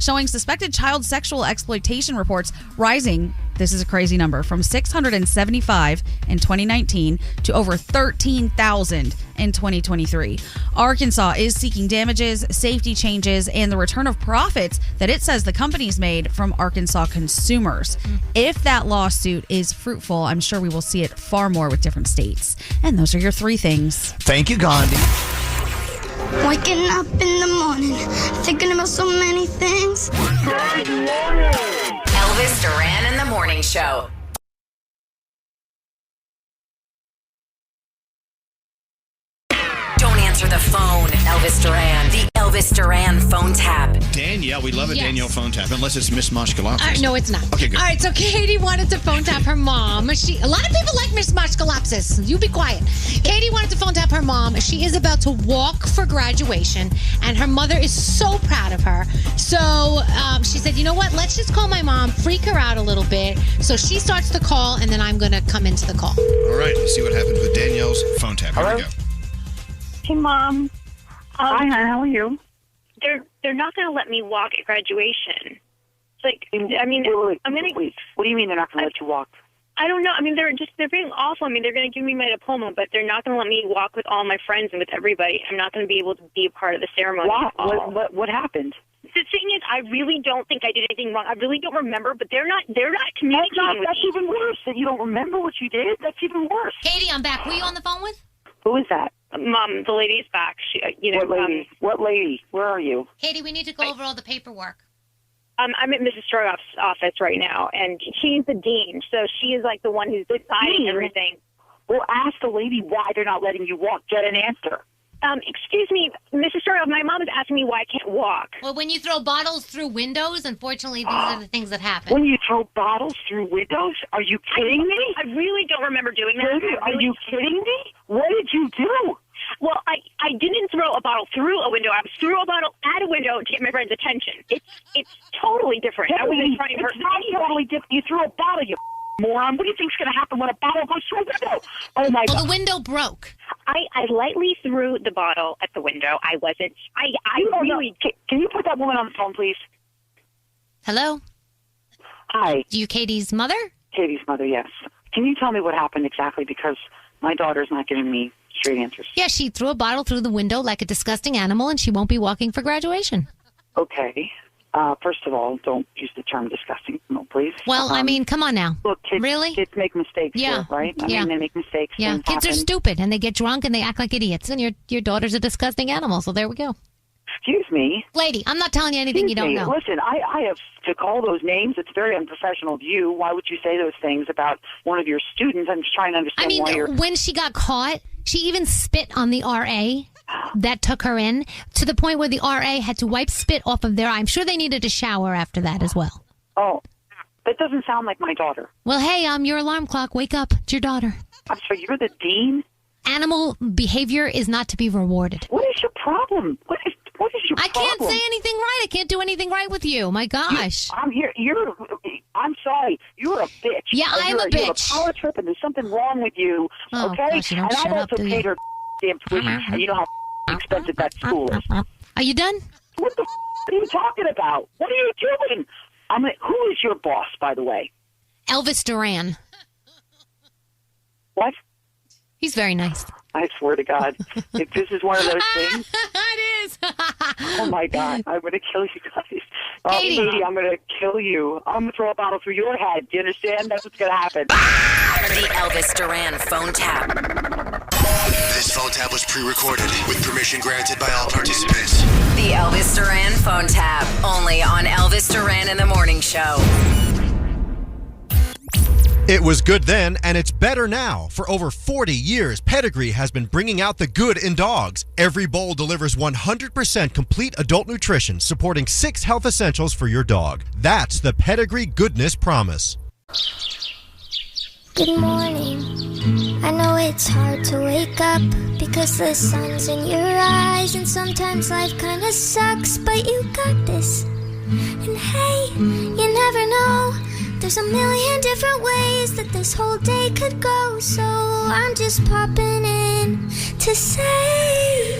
showing suspected child sexual exploitation reports rising, this is a crazy number, from 675 in 2019 to over 13,000 in 2023. Arkansas is seeking damages, safety changes, and the return of profits that it says the companies made from Arkansas consumers. If that lawsuit is fruitful, I'm sure we will see it far more with different states. And those are your 3 things. Thank you, Gandhi. Waking up in the morning, thinking about so many things. Elvis Duran in the Morning Show. Don't answer the phone, Elvis Duran. The Elvis Duran phone tap. Danielle, we love a Yes. Danielle phone tap, unless it's Miss Moshkalopoulos. No, it's not. Okay, good. All right, so Katie wanted to phone tap her mom. A lot of people like Miss Moshkalopoulos. You be quiet. Katie wanted to phone tap her mom. She is about to walk for graduation, and her mother is so proud of her. So she said, you know what? Let's just call my mom, freak her out a little bit. So she starts the call, and then I'm going to come into the call. All right, let's see what happens with Danielle's phone tap. Here we go. Hey, Mom. Hi, hon. How are you? They're not going to let me walk at graduation. It's like, I mean, Wait. I'm going to... What do you mean they're not going to let you walk? I don't know. I mean, they're being awful. I mean, they're going to give me my diploma, but they're not going to let me walk with all my friends and with everybody. I'm not going to be able to be a part of the ceremony at all. What happened? The thing is, I really don't think I did anything wrong. I really don't remember, but they're not communicating with me. That's even worse. That you don't remember what you did? That's even worse. Katie, I'm back. Who are you on the phone with? Who is that? Mom, the lady's back. What lady? What lady? Where are you? Katie, we need to go over all the paperwork. I'm at Mrs. Strogoff's office right now, and she's the dean, so she is like the one who's deciding everything. Well, ask the lady why they're not letting you walk. Get an answer. Excuse me, Mrs. Strogoff, my mom is asking me why I can't walk. Well, when you throw bottles through windows, unfortunately, these are the things that happen. When you throw bottles through windows? Are you kidding me? I really don't remember doing that. Are you kidding me? What did you do? Well, I didn't throw a bottle through a window. I threw a bottle at a window to get my friend's attention. It's totally different. It's not totally different. You threw a bottle, you moron. What do you think's going to happen when a bottle goes through a window? Oh, my God. Well, the window broke. I lightly threw the bottle at the window. I wasn't. Really. Can you put that woman on the phone, please? Hello? Hi. You Katie's mother? Katie's mother, yes. Can you tell me what happened exactly? Because my daughter's not giving me straight answers. Yeah, she threw a bottle through the window like a disgusting animal, and she won't be walking for graduation. Okay. First of all, don't use the term disgusting, no, please. Well, I mean, come on now. Look, kids, really? Kids make mistakes, Yeah. too, right? I Yeah. mean, they make mistakes. Yeah, things kids are happen. stupid, and they get drunk, and they act like idiots, and your daughter's a disgusting animal, so there we go. Excuse me. Lady, I'm not telling you anything you don't know. Listen, I have to call those names. It's very unprofessional of you. Why would you say those things about one of your students? I'm just trying to understand why you're... when she got caught, she even spit on the RA that took her in, to the point where the RA had to wipe spit off of their eye. I'm sure they needed a shower after that as well. Oh, that doesn't sound like my daughter. Well, hey, your alarm clock. Wake up. It's your daughter. I'm sorry, you're the dean? Animal behavior is not to be rewarded. What is your problem? What is your I problem? can't say anything right. I can't do anything right with you. My gosh. I'm here. I'm sorry. You're a bitch. Yeah, I'm a You're a bitch. power trip, and there's something wrong with you. Oh, okay? gosh, you don't and shut I've up, also do paid you? her damn tuition, and you know how expensive that school is. Are you done? What the are you talking about? What are you doing? Who is your boss, by the way? Elvis Duran. What? He's very nice. I swear to God, if this is one of those things. It is. Oh, my God. I'm going to kill you guys. Katie, I'm going to kill you. I'm going to throw a bottle through your head. Do you understand? That's what's going to happen. The Elvis Duran phone tap. This phone tap was pre-recorded with permission granted by all participants. The Elvis Duran phone tap. Only on Elvis Duran in the Morning Show. It was good then, and it's better now. For over 40 years, Pedigree has been bringing out the good in dogs. Every bowl delivers 100% complete adult nutrition, supporting 6 health essentials for your dog. That's the Pedigree Goodness Promise. Good morning. I know it's hard to wake up because the sun's in your eyes, and sometimes life kinda sucks, but you got this. And hey, you never know. There's a million different ways that this whole day could go, so I'm just popping in to say...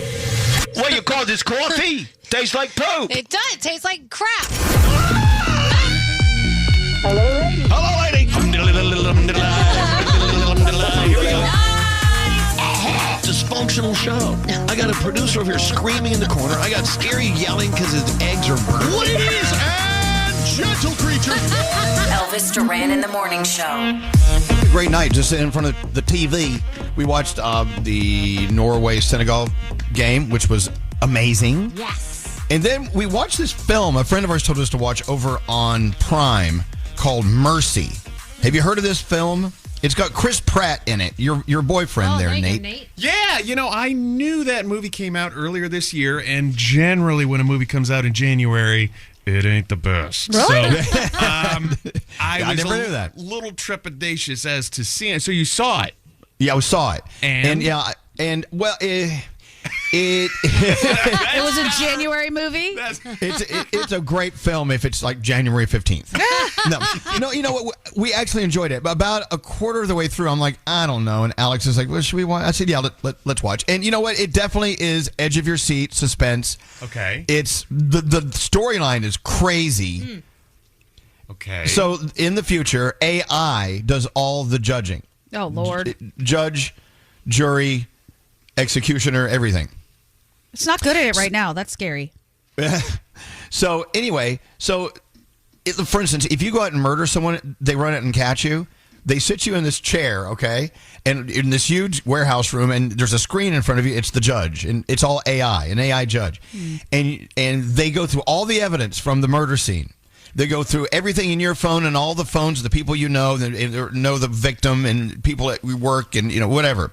What you call this coffee? Tastes like poop. It does. It tastes like crap. Hello, lady. Hello, lady. Here we go. Dysfunctional show. I got a producer over here screaming in the corner. I got Scary yelling because his eggs are burnt. Ladies and gentle creatures. Elvis Duran in the Morning Show. Great night, just in front of the TV. We watched the Norway-Senegal game, which was amazing. Yes. And then we watched this film a friend of ours told us to watch over on Prime called Mercy. Have you heard of this film? It's got Chris Pratt in it, your boyfriend there, Nate. Yeah, I knew that movie came out earlier this year, and generally when a movie comes out in January, it ain't the best. Really? So, I was never knew that. Little trepidatious as to seeing it. So you saw it. Yeah, I saw it. And It was a January movie. It's a great film if it's like January 15th. No, you know what? We actually enjoyed it. But about a quarter of the way through, I'm like, I don't know. And Alex is like, well, should we watch? I said, yeah, let's watch. And you know what? It definitely is edge of your seat suspense. Okay. It's the storyline is crazy. Okay. So in the future, AI does all the judging. Oh, Lord. Judge, jury, executioner, everything. It's not good at it right now. That's scary. So anyway, for instance, if you go out and murder someone, they run it and catch you. They sit you in this chair, okay, and in this huge warehouse room, and there's a screen in front of you. It's the judge, and it's all AI, an AI judge, and they go through all the evidence from the murder scene. They go through everything in your phone and all the phones of the people you know the victim and people at work and whatever.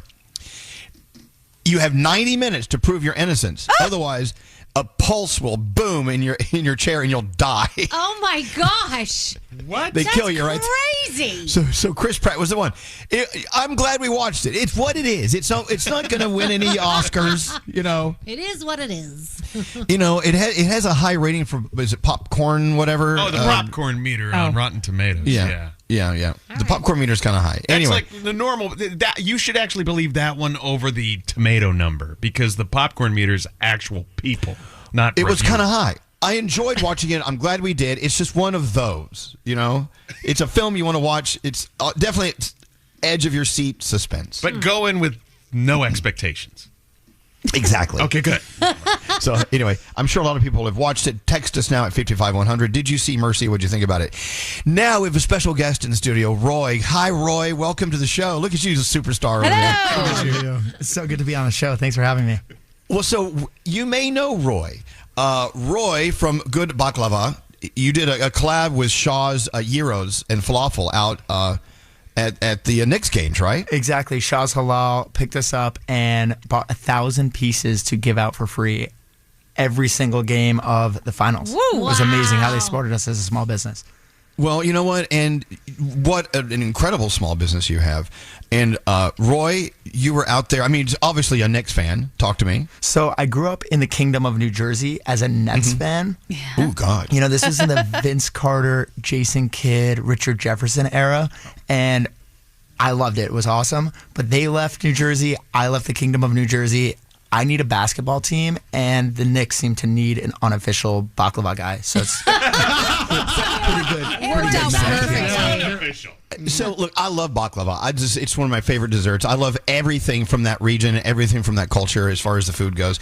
You have 90 minutes to prove your innocence. Otherwise, a pulse will boom in your chair and you'll die. Oh my gosh! What? They kill you, right? Crazy. So Chris Pratt was the one. I'm glad we watched it. It's what it is. It's not going to win any Oscars. It is what it is. It has a high rating for popcorn whatever. Oh, the popcorn meter on Rotten Tomatoes. Yeah. The popcorn meter is kind of high. That's Anyway, like the normal. You should actually believe that one over the tomato number because the popcorn meter is actual people, not. It was kind of high. I enjoyed watching it. I'm glad we did. It's just one of those. It's a film you want to watch. It's definitely edge of your seat suspense. But go in with no expectations. Exactly. Okay, good. So anyway, I'm sure a lot of people have watched it. Text us now at 55100. Did you see Mercy? What'd you think about it? Now we have a special guest in the studio, Roy. Hi, Roy. Welcome to the show. Look at you, the superstar over there. It's so good to be on the show. Thanks for having me. Well, so you may know Roy. Roy from Good Baklava. You did a collab with Shaw's Gyros and Falafel out at the Knicks games, right? Exactly. Shaw's Halal picked us up and bought 1,000 pieces to give out for free every single game of the finals. Woo, it was wow. amazing how they supported us as a small business. Well, you know what? And what an incredible small business you have. And Roy, you were out there. I mean, obviously a Knicks fan. Talk to me. So I grew up in the Kingdom of New Jersey as a Nets fan. Yeah. Oh, God. You know, this was in the Vince Carter, Jason Kidd, Richard Jefferson era. And I loved it. It was awesome. But they left New Jersey. I left the Kingdom of New Jersey. I need a basketball team, and the Knicks seem to need an unofficial baklava guy. So it's pretty good. Worked out perfect. So look, I love baklava. It's one of my favorite desserts. I love everything from that region, everything from that culture as far as the food goes.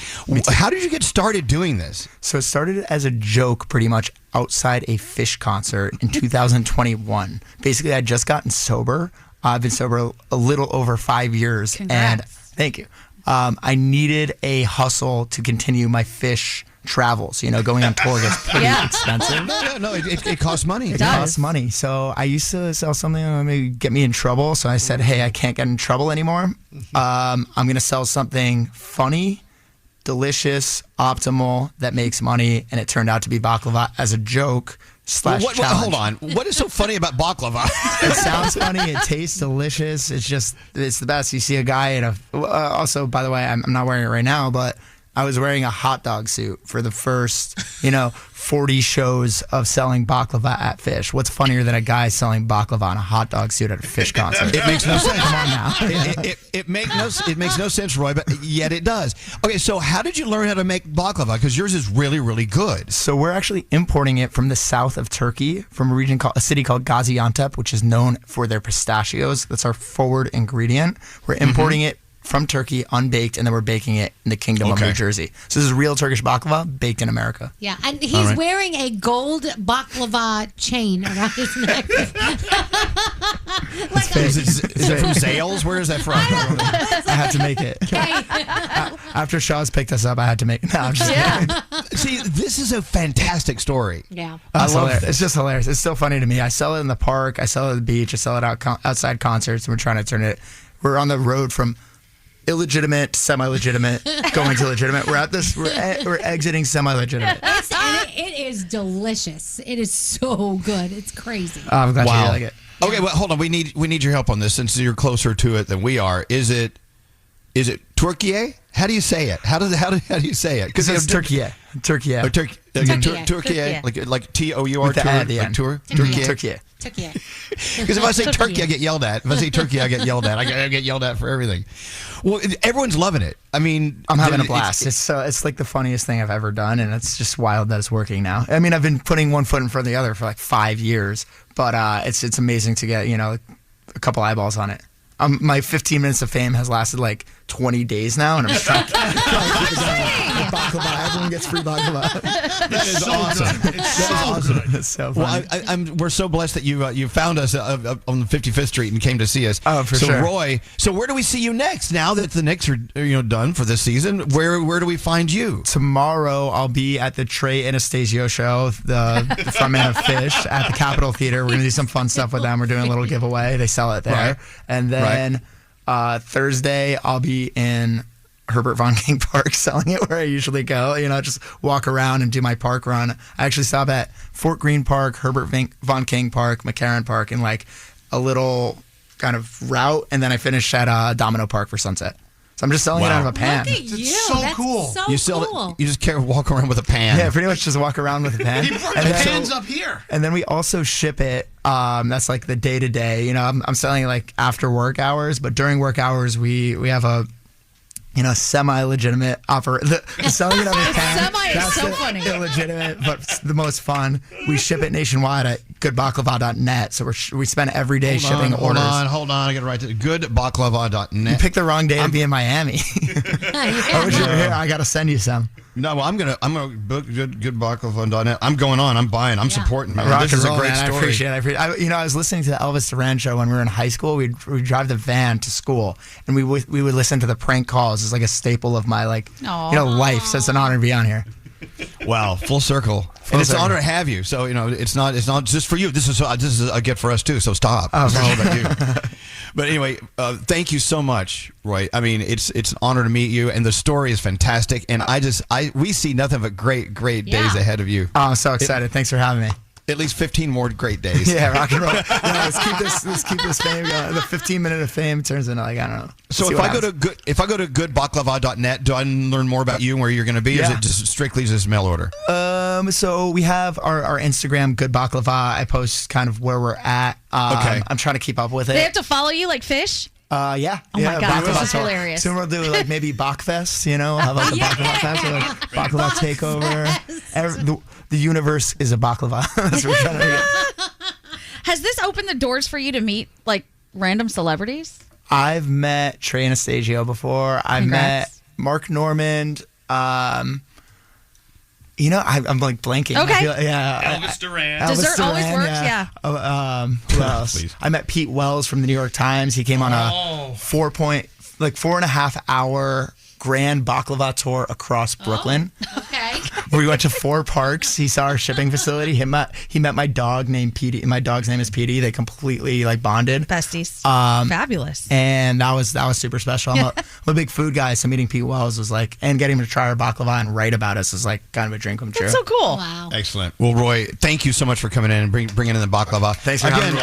How did you get started doing this? So it started as a joke pretty much outside a Fish concert in 2021. Basically, I'd just gotten sober. I've been sober a little over 5 years. Congrats. And thank you. I needed a hustle to continue my Fish travels. You know, going on tour gets pretty expensive. No, it costs money. It costs money. So I used to sell something that would maybe get me in trouble. So I said, hey, I can't get in trouble anymore. I'm going to sell something funny, delicious, optimal, that makes money. And it turned out to be baklava as a joke / challenge. Hold on. What is so funny about baklava? It sounds funny. It tastes delicious. It's the best. You see a guy in a... also, by the way, I'm not wearing it right now, but I was wearing a hot dog suit for the first, 40 shows of selling baklava at Fish. What's funnier than a guy selling baklava in a hot dog suit at a Fish concert? It makes no sense. Come on now. It makes no sense, Roy, but yet it does. Okay, so how did you learn how to make baklava? Because yours is really, really good. So we're actually importing it from the south of Turkey, from a city called Gaziantep, which is known for their pistachios. That's our forward ingredient. We're importing it from Turkey, unbaked, and then we're baking it in the Kingdom of New Jersey. So this is real Turkish baklava baked in America. Yeah, and he's wearing a gold baklava chain around his neck. Is it from Zales? Where is that from? I had to make it. After Shaw's picked us up, I had to make it. No, I'm just kidding. See, this is a fantastic story. Yeah. I love it. It's just hilarious. It's still funny to me. I sell it in the park. I sell it at the beach. I sell it outside concerts. And we're trying to turn it. We're on the road from illegitimate, semi-legitimate, going to legitimate. We're at this. We're exiting semi-legitimate. It is delicious. It is so good. It's crazy. I'm glad you like it. Okay, well, hold on. We need your help on this since you're closer to it than we are. Is it Turkey? How do you say it? How do you say it? Because it's Turkey. Turkey. Oh, Turkey. Like T-O-U-R. With the at the end. Turkey. Because if I say Turkey, I get yelled at. If I say Turkey, I get yelled at. I get yelled at for everything. Well, everyone's loving it. I mean, I'm having a blast. It's like the funniest thing I've ever done, and it's just wild that it's working now. I mean, I've been putting one foot in front of the other for like 5 years, but it's amazing to get a couple eyeballs on it. My 15 minutes of fame has lasted like 20 days now, and I'm just trying to keep it going. Baklava. Everyone gets free baklava. That is so awesome. It's so awesome. It's so funny. Well, we're so blessed that you found us on the 55th Street and came to see us. Oh, for sure. So, Roy, where do we see you next? Now that the Knicks are done for this season, where do we find you? Tomorrow, I'll be at the Trey Anastasio show, the frontman of Fish, at the Capitol Theater. We're gonna do some fun stuff with them. We're doing a little giveaway. They sell it there, Right. and then Thursday, I'll be in Herbert Von King Park selling it where I usually go, just walk around and do my park run. I actually stop at Fort Greene Park, Herbert Von King Park, McCarran Park, in like a little kind of route, and then I finish at Domino Park for sunset. So I'm just selling it out of a pan. Look at you. It's so That's cool. So You sell cool. it. You just walk around with a pan. Yeah, pretty much just walk around with a pan. He brought the pans up here. And then we also ship it. That's like the day to day. I'm selling like after work hours, but during work hours we have a semi-legitimate the selling it on the pan. Semi is so funny. Illegitimate, but it's the most fun. We ship it nationwide at goodbaklava.net. So we spend every day shipping orders. Hold on. I got to write it. Goodbaklava.net. You picked the wrong day to be in Miami. I wish you were here. I got to send you some. No, well, I'm gonna book good baklava.net. I'm going on. I'm buying. I'm supporting. Man. Rock This and is roll, a great man. story. I appreciate it. I was listening to the Elvis Duran show when we were in high school. We'd drive the van to school, and we would listen to the prank calls. It's like a staple of my life. So it's an honor to be on here. Wow, full circle. And it's an honor to have you. So it's not just for you. This is a gift for us too. So stop. Oh, it's not all about you. But anyway, thank you so much, Roy. I mean, it's an honor to meet you, and the story is fantastic. And we see nothing but great days ahead of you. Oh, I'm so excited. Thanks for having me. At least 15 more great days. Yeah, rock and roll. Let's keep this fame going. The 15-minute of fame turns into I don't know. So if I go to goodbaklava.net, do I learn more about you and where you're going to be? Or is it just strictly just mail order? So we have our Instagram, Good Baklava. I post kind of where we're at. Okay. I'm trying to keep up with it. They have to follow you like fish? Yeah. Oh my God, this is Baklava. hilarious. Soon we'll do like maybe Bakfest, have like a Baklava fest or like Baklava takeover. The universe is a baklava. That's what we're trying to get. Has this opened the doors for you to meet like random celebrities? I've met Trey Anastasio before. I've met Mark Normand. I'm like blanking. Okay. Elvis Duran. Dessert always works, yeah. Who else? Please. I met Pete Wells from the New York Times. He came on a 4.5 hour grand baklava tour across Brooklyn. Okay. Where we went to 4 parks. He saw our shipping facility. He met my dog named Petey. My dog's name is Petey. They completely bonded. Besties. Fabulous. And that was super special. I'm a big food guy, so meeting Pete Wells was and getting him to try our baklava and write about us was kind of a dream come true. That's so cool. Wow. Excellent. Well, Roy, thank you so much for coming in and bringing in the baklava. Thanks for having me.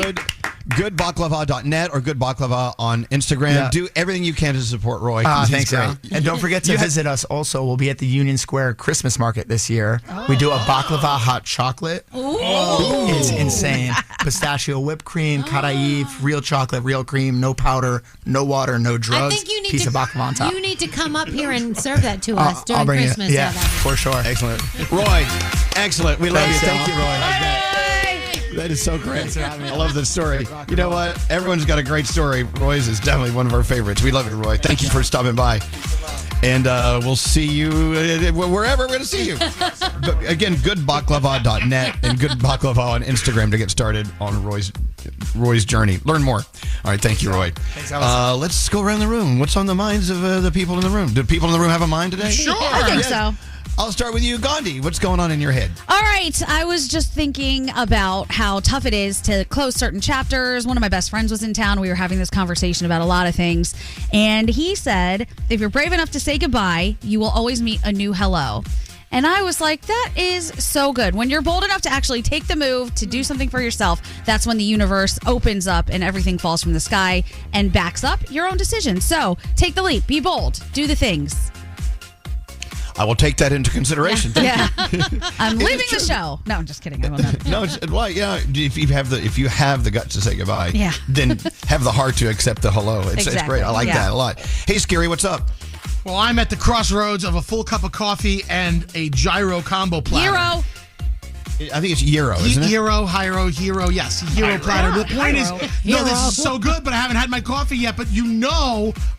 Go to goodbaklava.net or Good Baklava on Instagram. Yeah. Do everything you can to support Roy. Thanks, Al. And don't forget to visit us also. We'll be at the Union Square Christmas Market this year. We do a baklava hot chocolate. Ooh. It's insane. Pistachio whipped cream, karaif, real chocolate, real cream, no powder, no water, no drugs. I think you need piece of baklava on top. You need to come up here and serve that to us during I'll bring Christmas. it. Yeah, that'd be for sure. Excellent. Roy, excellent. We love you. Thank you, Roy. That is so great. I love the story. You know what? Everyone's got a great story. Roy's is definitely one of our favorites. We love it, Roy. Thank you for stopping by. And we'll see you wherever we're going to see you. But again, goodbaklava.net and Good Baklava on Instagram to get started on Roy's journey. Learn more. All right. Thank you, Roy. Thanks, Alice. Let's go around the room. What's on the minds of the people in the room? Do people in the room have a mind today? Sure. I think so. I'll start with you, Gandhi. What's going on in your head? All right. I was just thinking about how tough it is to close certain chapters. One of my best friends was in town. We were having this conversation about a lot of things. And he said, if you're brave enough to say goodbye, you will always meet a new hello. And I was like, that is so good. When you're bold enough to actually take the move to do something for yourself, that's when the universe opens up and everything falls from the sky and backs up your own decision. So take the leap. Be bold. Do the things. I will take that into consideration. Yeah. I'm leaving the show. No, I'm just kidding. I will not. No, if you have the guts to say goodbye, then have the heart to accept the hello. It's great. I like that a lot. Hey, Scary, what's up? Well, I'm at the crossroads of a full cup of coffee and a gyro combo platter. Gyro. I think it's gyro, isn't it? Gyro, yes, gyro platter. The point is, this is so good, but I haven't had my coffee yet. But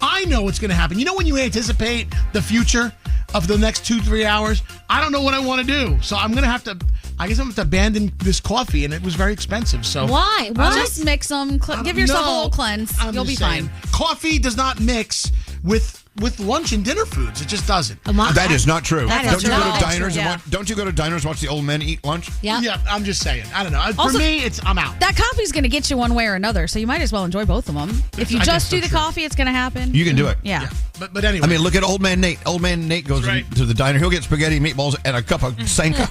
I know what's going to happen. You know when you anticipate the future of the next 2-3 hours? I don't know what I want to do, so I'm going to have to. I guess I'm going to abandon this coffee, and it was very expensive. So why? Just mix them. Give yourself a little cleanse. You'll be fine. Coffee does not mix with lunch and dinner foods. It just doesn't. That is not true. Don't you go to diners and watch the old men eat lunch? Yeah, I'm just saying. I don't know. For me, I'm out. That coffee's going to get you one way or another, so you might as well enjoy both of them. If you just do the coffee, it's going to happen. You can do it. Yeah. But anyway. I mean, look at old man Nate. Old man Nate goes to the diner. He'll get spaghetti, meatballs, and a cup of Sanka.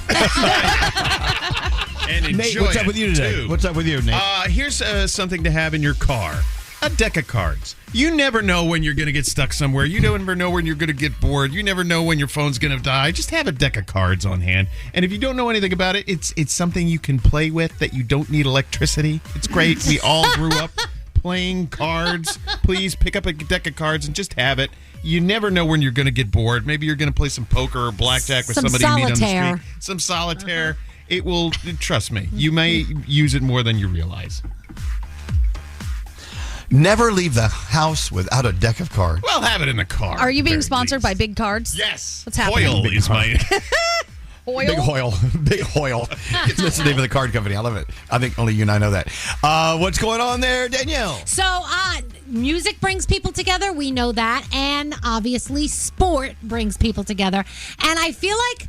And Nate, what's up with you today? Too. What's up with you, Nate? Here's something to have in your car. A deck of cards. You never know when you're going to get stuck somewhere. You never know when you're going to get bored. You never know when your phone's going to die. Just have a deck of cards on hand. And if you don't know anything about it, it's something you can play with that you don't need electricity. It's great. We all grew up playing cards. Please pick up a deck of cards and just have it. You never know when you're going to get bored. Maybe you're going to play some poker or blackjack with somebody you meet on the street. Some solitaire. It will, trust me, you may use it more than you realize. Never leave the house without a deck of cards. Well, have it in the car. Are you being sponsored by Big Cards? Yes. What's happening? Hoyle is my... Hoyle? Big Hoyle. Big Hoyle. That's the name of the card company. I love it. I think only you and I know that. What's going on there, Danielle? So, music brings people together. We know that. And obviously, sport brings people together. And I feel like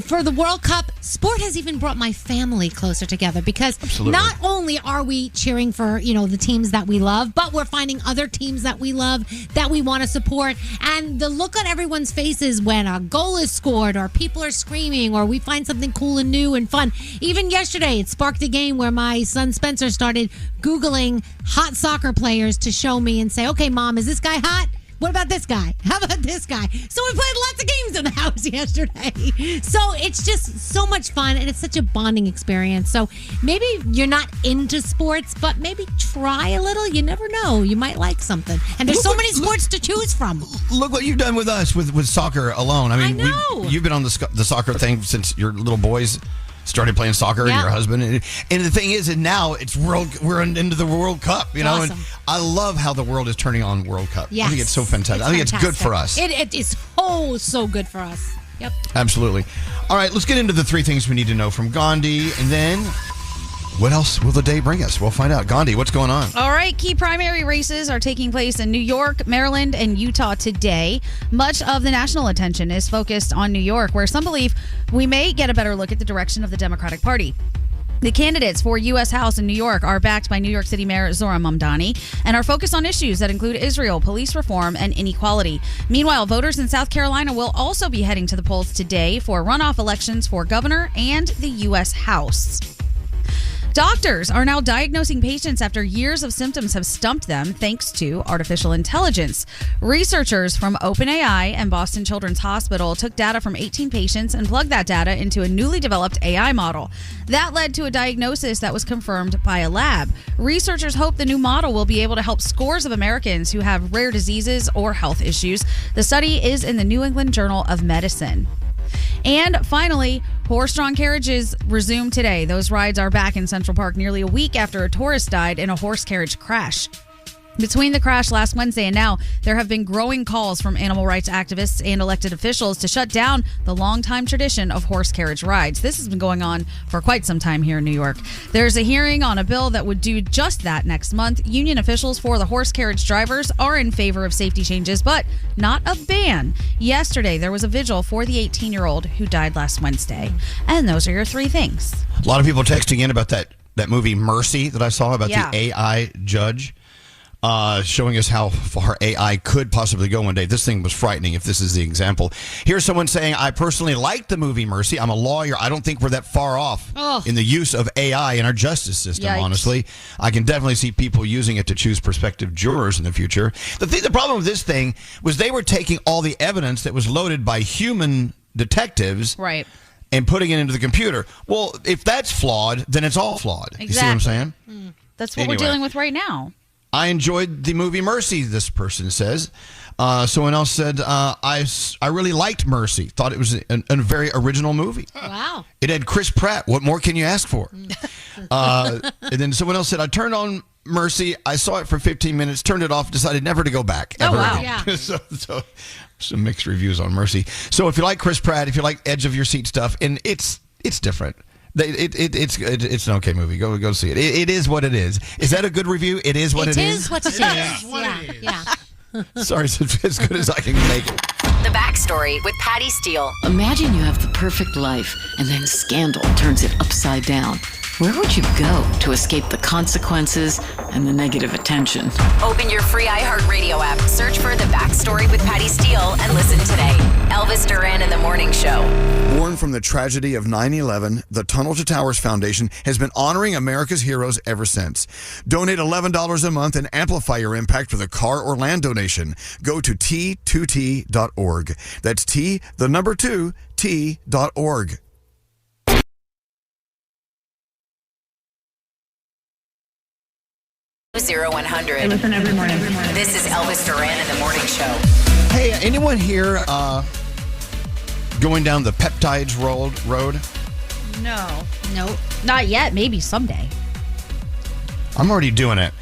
for the World Cup, sport has even brought my family closer together because not only are we cheering for, the teams that we love, but we're finding other teams that we love that we want to support. And the look on everyone's faces when a goal is scored or people are screaming or we find something cool and new and fun. Even yesterday, it sparked a game where my son Spencer started Googling hot soccer players to show me and say, okay, Mom, is this guy hot? What about this guy? How about this guy? So we played lots of games in the house yesterday. So it's just so much fun, and it's such a bonding experience. So maybe you're not into sports, but maybe try a little. You never know. You might like something. And there's so many sports to choose from. Look what you've done with us with soccer alone. I mean, you've been on the soccer thing since your little boys started playing soccer and your husband. And the thing is, and now we're into the World Cup, Awesome. and I love how the world is turning on World Cup. Yes. I think it's so fantastic. I think it's good for us. It is so good for us. Yep. Absolutely. All right, let's get into the 3 things we need to know from Gandhi, and then what else will the day bring us? We'll find out. Gandhi, what's going on? All right, key primary races are taking place in New York, Maryland, and Utah today. Much of the national attention is focused on New York, where some believe we may get a better look at the direction of the Democratic Party. The candidates for U.S. House in New York are backed by New York City Mayor Zohran Mamdani and are focused on issues that include Israel, police reform, and inequality. Meanwhile, voters in South Carolina will also be heading to the polls today for runoff elections for governor and the U.S. House. Doctors are now diagnosing patients after years of symptoms have stumped them thanks to artificial intelligence. Researchers from OpenAI and Boston Children's Hospital took data from 18 patients and plugged that data into a newly developed AI model. That led to a diagnosis that was confirmed by a lab. Researchers hope the new model will be able to help scores of Americans who have rare diseases or health issues. The study is in the New England Journal of Medicine. And finally, horse-drawn carriages resume today. Those rides are back in Central Park nearly a week after a tourist died in a horse carriage crash. Between the crash last Wednesday and now, there have been growing calls from animal rights activists and elected officials to shut down the longtime tradition of horse carriage rides. This has been going on for quite some time here in New York. There's a hearing on a bill that would do just that next month. Union officials for the horse carriage drivers are in favor of safety changes, but not a ban. Yesterday, there was a vigil for the 18-year-old who died last Wednesday. And those are your 3 things. A lot of people texting in about that movie Mercy that I saw about the AI judge. Showing us how far AI could possibly go one day. This thing was frightening if this is the example. Here's someone saying, I personally like the movie Mercy. I'm a lawyer. I don't think we're that far off in the use of AI in our justice system, honestly. I can definitely see people using it to choose prospective jurors in the future. The problem with this thing was they were taking all the evidence that was loaded by human detectives and putting it into the computer. Well, if that's flawed, then it's all flawed. Exactly. You see what I'm saying? That's what we're dealing with right now. I enjoyed the movie Mercy, this person says. Someone else said, I really liked Mercy. Thought it was a very original movie. Wow. It had Chris Pratt. What more can you ask for? And then someone else said, I turned on Mercy. I saw it for 15 minutes, turned it off, decided never to go back. Oh, wow. Again. Yeah. so some mixed reviews on Mercy. So if you like Chris Pratt, if you like edge of your seat stuff, and it's different. It's an okay movie. Go see it. It is what it is. Is that a good review? It is what it is. It is what it is. Yeah. Sorry, it's as good as I can make it. The Backstory with Patty Steele. Imagine you have the perfect life, and then scandal turns it upside down. Where would you go to escape the consequences and the negative attention? Open your free iHeartRadio app, search for The Backstory with Patty Steele, and listen today. Elvis Duran in the Morning Show. Born from the tragedy of 9/11, the Tunnel to Towers Foundation has been honoring America's heroes ever since. Donate $11 a month and amplify your impact with a car or land donation. Go to T2T.org. That's T2T.org. Zero 100. I listen every morning. This is Elvis Duran in the Morning Show. Hey, anyone here going down the peptides road? No. Not yet. Maybe someday. I'm already doing it.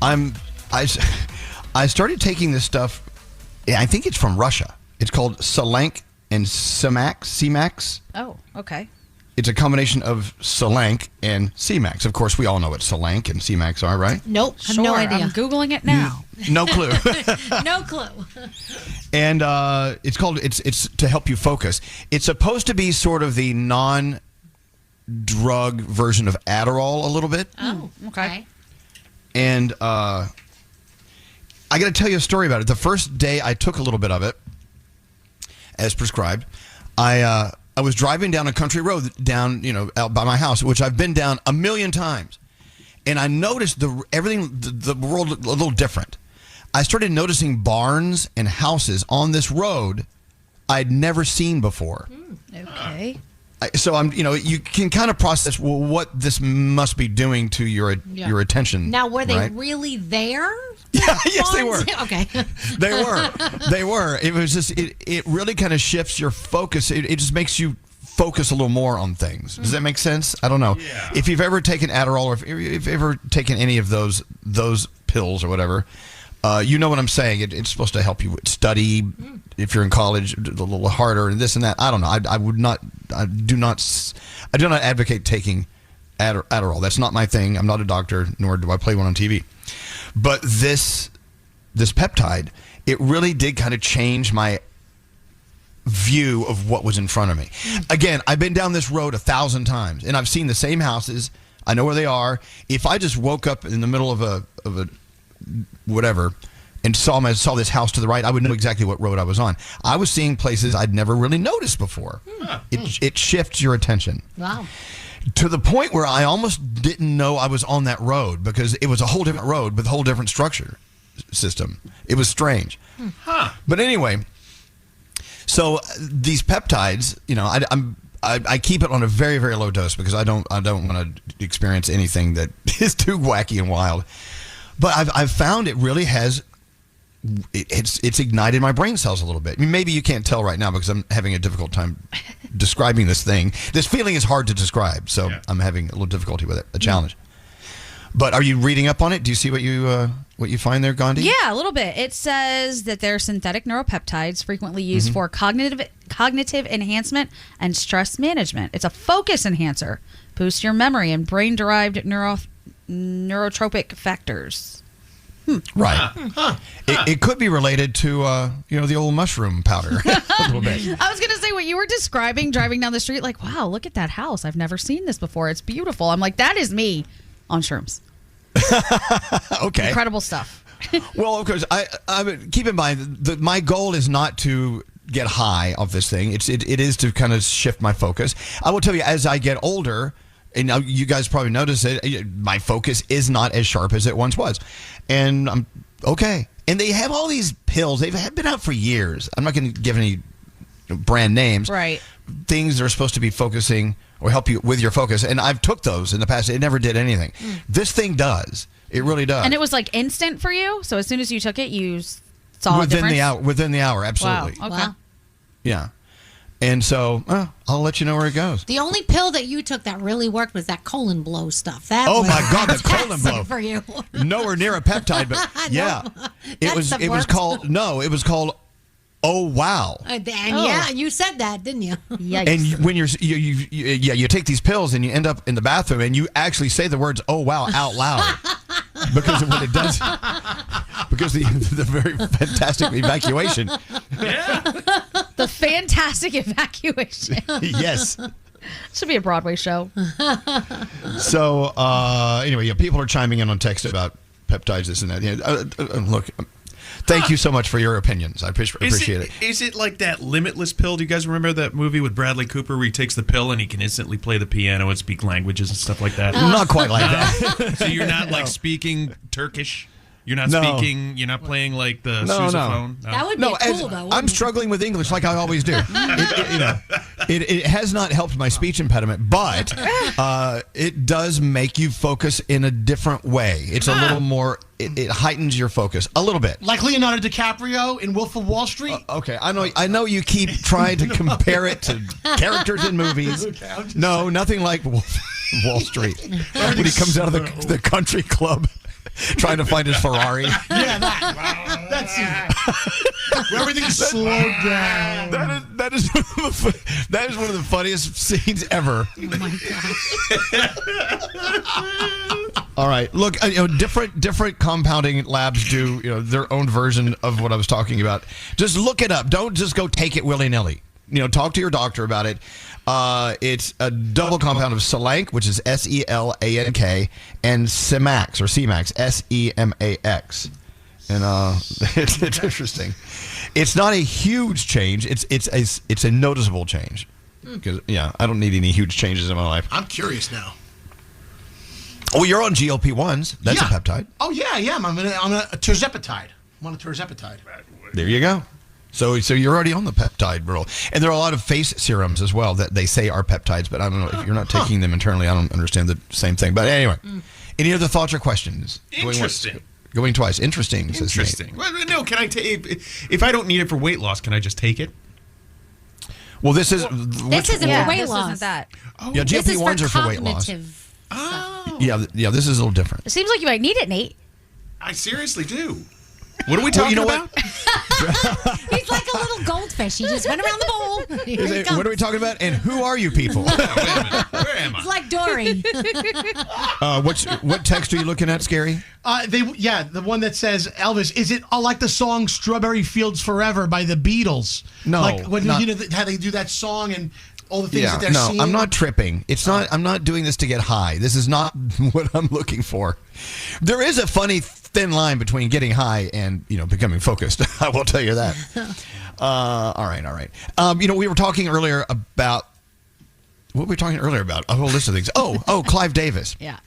I I started taking this stuff. I think it's from Russia. It's called Salank and C-Max. Oh, okay. It's a combination of Salank and C-Max. Of course, we all know what Salank and C-Max are, right? Nope, I have no idea. I'm Googling it now. No clue. No clue. And it's to help you focus. It's supposed to be sort of the non-drug version of Adderall a little bit. Oh, okay. And I got to tell you a story about it. The first day I took a little bit of it, as prescribed, I was driving down a country road down, out by my house, which I've been down a million times, and I noticed the world a little different. I started noticing barns and houses on this road I'd never seen before. Okay. So you can kind of process what this must be doing to your attention. Now, were they right? really there? Yes, they were. Okay. They were. It was just it really kind of shifts your focus. It just makes you focus a little more on things. Does that make sense? I don't know. Yeah. If you've ever taken Adderall or if you've ever taken any of those pills or whatever, you know what I'm saying. It's supposed to help you study. If you're in college, a little harder and this and that. I don't know. I do not advocate taking Adderall. That's not my thing. I'm not a doctor, nor do I play one on TV. But this peptide, it really did kind of change my view of what was in front of me. Again, I've been down this road 1,000 times, and I've seen the same houses. I know where they are. If I just woke up in the middle of a whatever and saw this house to the right, I would know exactly what road I was on. I was seeing places I'd never really noticed before. It shifts your attention. Wow. To the point where I almost didn't know I was on that road because it was a whole different road with a whole different structure system. It was strange. But anyway, so these peptides, I keep it on a very, very low dose because I don't want to experience anything that is too wacky and wild. But I've found it really has. It's ignited my brain cells a little bit. I mean, maybe you can't tell right now because I'm having a difficult time describing this thing. This feeling is hard to describe, so I'm having a little difficulty with it, a challenge. But are you reading up on it? Do you see what you find there, Gandhi? Yeah, a little bit. It says that they're synthetic neuropeptides frequently used for cognitive enhancement and stress management. It's a focus enhancer, boosts your memory and brain-derived neurotropic factors. Right. It could be related to the old mushroom powder a little bit. I was going to say what you were describing driving down the street, like, wow, look at that house. I've never seen this before. It's beautiful. I'm like, that is me on shrooms. Okay. Incredible stuff. Well, of course, I keep in mind that my goal is not to get high off this thing. It is to kind of shift my focus. I will tell you, as I get older, and now you guys probably notice it, my focus is not as sharp as it once was. And I'm okay. And they have all these pills. They've been out for years. I'm not going to give any brand names. Right. Things that are supposed to be focusing or help you with your focus. And I've took those in the past. It never did anything. This thing does. It really does. And it was like instant for you? So as soon as you took it, you saw a difference? Within the hour, absolutely. Wow. Okay. Wow. Yeah. And so I'll let you know where it goes. The only pill that you took that really worked was that colon blow stuff. That oh was my God, the colon blow for you. Nowhere near a peptide, but yeah, it was called Oh Wow. And yeah, you said that, didn't you? Yikes. And when you take these pills and you end up in the bathroom and you actually say the words "Oh Wow" out loud because of what it does. Because the very fantastic evacuation. Yeah. The fantastic evacuation. Yes. Should be a Broadway show. So anyway, people are chiming in on text about peptides, this and that. Look. Thank you so much for your opinions. I appreciate it. Is it like that Limitless pill? Do you guys remember that movie with Bradley Cooper where he takes the pill and he can instantly play the piano and speak languages and stuff like that? Not quite like that. So you're not like speaking Turkish? You're not speaking, you're not playing like the sousaphone? No. That would be cool, though. I'm struggling with English like I always do. It has not helped my speech impediment, but it does make you focus in a different way. It's a little more, it heightens your focus a little bit. Like Leonardo DiCaprio in Wolf of Wall Street? Okay, I know you keep trying to compare it to characters in movies. No, nothing like Wolf of Wall Street. When he comes out of the country club. trying to find his Ferrari. Yeah, that's where everything's slowed down. That is one of the funniest scenes ever. Oh my God. All right, look, different compounding labs do their own version of what I was talking about. Just look it up. Don't just go take it willy nilly. Talk to your doctor about it. It's a double compound of Selank, which is SELANK, and Semax or Cemax, SEMAX. And it's interesting. It's not a huge change. It's a noticeable change. Because I don't need any huge changes in my life. I'm curious now. Oh, you're on GLP-1s. That's a peptide. Oh yeah. I'm on a tirzepatide. I'm on a tirzepatide. There you go. So you're already on the peptide roll. And there are a lot of face serums as well that they say are peptides, but I don't know. If you're not taking them internally, I don't understand the same thing. But anyway, any other thoughts or questions? Interesting. Going twice. Interesting. Interesting. Well, no, can I take if I don't need it for weight loss, can I just take it? Well, this isn't for weight loss. Isn't that. Oh, yeah, GLP-1s are for weight loss. Oh. Yeah, this is a little different. It seems like you might need it, Nate. I seriously do. What are we talking about? He's like a little goldfish. He just went around the bowl. What are we talking about? And who are you people? Wait a minute. Where am I? It's like Dory. What text are you looking at, Scary? The one that says, Elvis, is it like the song Strawberry Fields Forever by the Beatles? No. Like when how they do that song and all the things that they're seeing? I'm not tripping. It's not. I'm not doing this to get high. This is not what I'm looking for. There is a funny thin line between getting high and becoming focused. I will tell you that. All right. We were talking earlier about what were we talking earlier about? A whole list of things. Clive Davis. Yeah.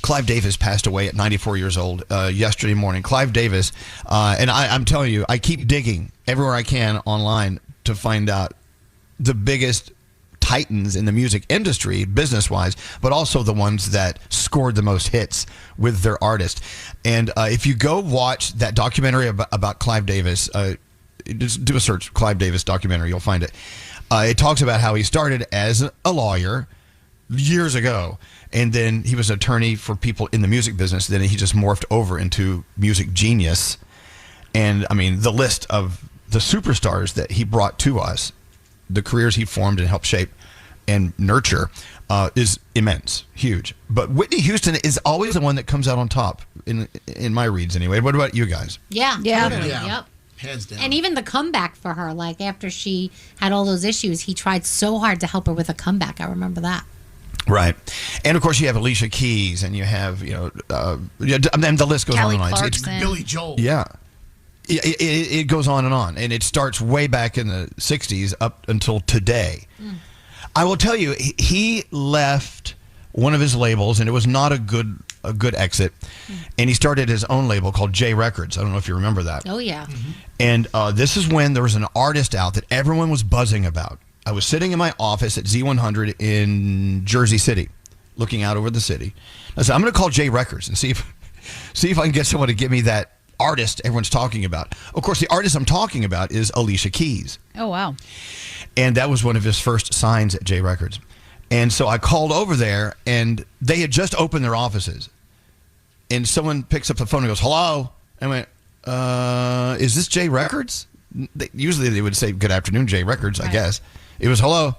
Clive Davis passed away at 94 years old yesterday morning. Clive Davis, and I'm telling you, I keep digging everywhere I can online to find out the biggest titans in the music industry, business-wise, but also the ones that scored the most hits with their artist. And if you go watch that documentary about Clive Davis, just do a search, Clive Davis documentary, you'll find it. It talks about how he started as a lawyer years ago, and then he was an attorney for people in the music business. Then he just morphed over into music genius. And, I mean, the list of the superstars that he brought to us, the careers he formed and helped shape and nurture is immense, huge. But Whitney Houston is always the one that comes out on top in my reads anyway. What about you guys? Yeah. Yeah. Yep. Hands down. And even the comeback for her, like after she had all those issues, he tried so hard to help her with a comeback. I remember that. Right. And of course you have Alicia Keys and you have, and the list goes Kelly on and on. Clarkson. It's Billy Joel. Yeah. It goes on, and it starts way back in the 60s up until today. I will tell you, he left one of his labels, and it was not a good exit, and he started his own label called J Records. I don't know if you remember that. Oh, yeah. And this is when there was an artist out that everyone was buzzing about. I was sitting in my office at Z100 in Jersey City, looking out over the city. I said, I'm going to call J Records and see if I can get someone to give me that artist everyone's talking about. Of course, the artist I'm talking about is Alicia Keys. Oh, wow. And that was one of his first signs at J Records. And so I called over there, and they had just opened their offices. And someone picks up the phone and goes, hello? And I went, is this J Records? Usually they would say, good afternoon, J Records, I guess. It was hello.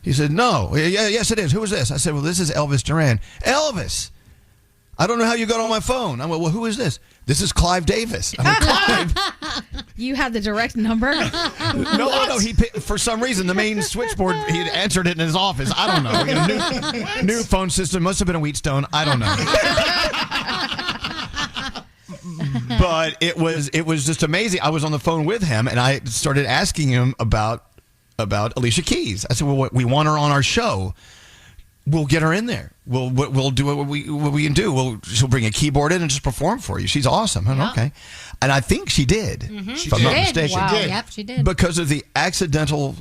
He said, no. Yes, it is. Who is this? I said, well, this is Elvis Duran. Elvis! I don't know how you got on my phone. I went, well, who is this? This is Clive Davis. I went, Clive? You have the direct number? No. He for some reason, the main switchboard, he had answered it in his office. I don't know. New phone system. Must have been a Wheatstone. I don't know. But it was just amazing. I was on the phone with him, and I started asking him about Alicia Keys. I said, well, we want her on our show. We'll get her in there. We'll do what we can do. She'll bring a keyboard in and just perform for you. She's awesome. Yeah. Okay. And I think she did. If I'm not mistaken. Wow. Yep, she did. Because of the accidental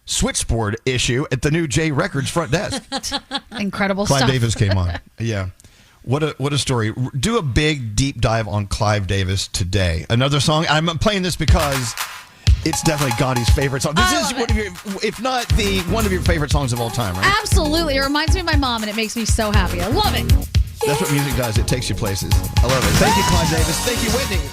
switchboard issue at the new J Records front desk. Incredible Clive stuff. Davis came on. Yeah. What a story. Do a big deep dive on Clive Davis today. Another song. I'm playing this because it's definitely Gandhi's favorite song. This is one of your, if not one of your favorite songs of all time, right? Absolutely. It reminds me of my mom, and it makes me so happy. I love it. That's what music does. It takes you places. I love it. Thank you, Clive Davis. Thank you, Whitney.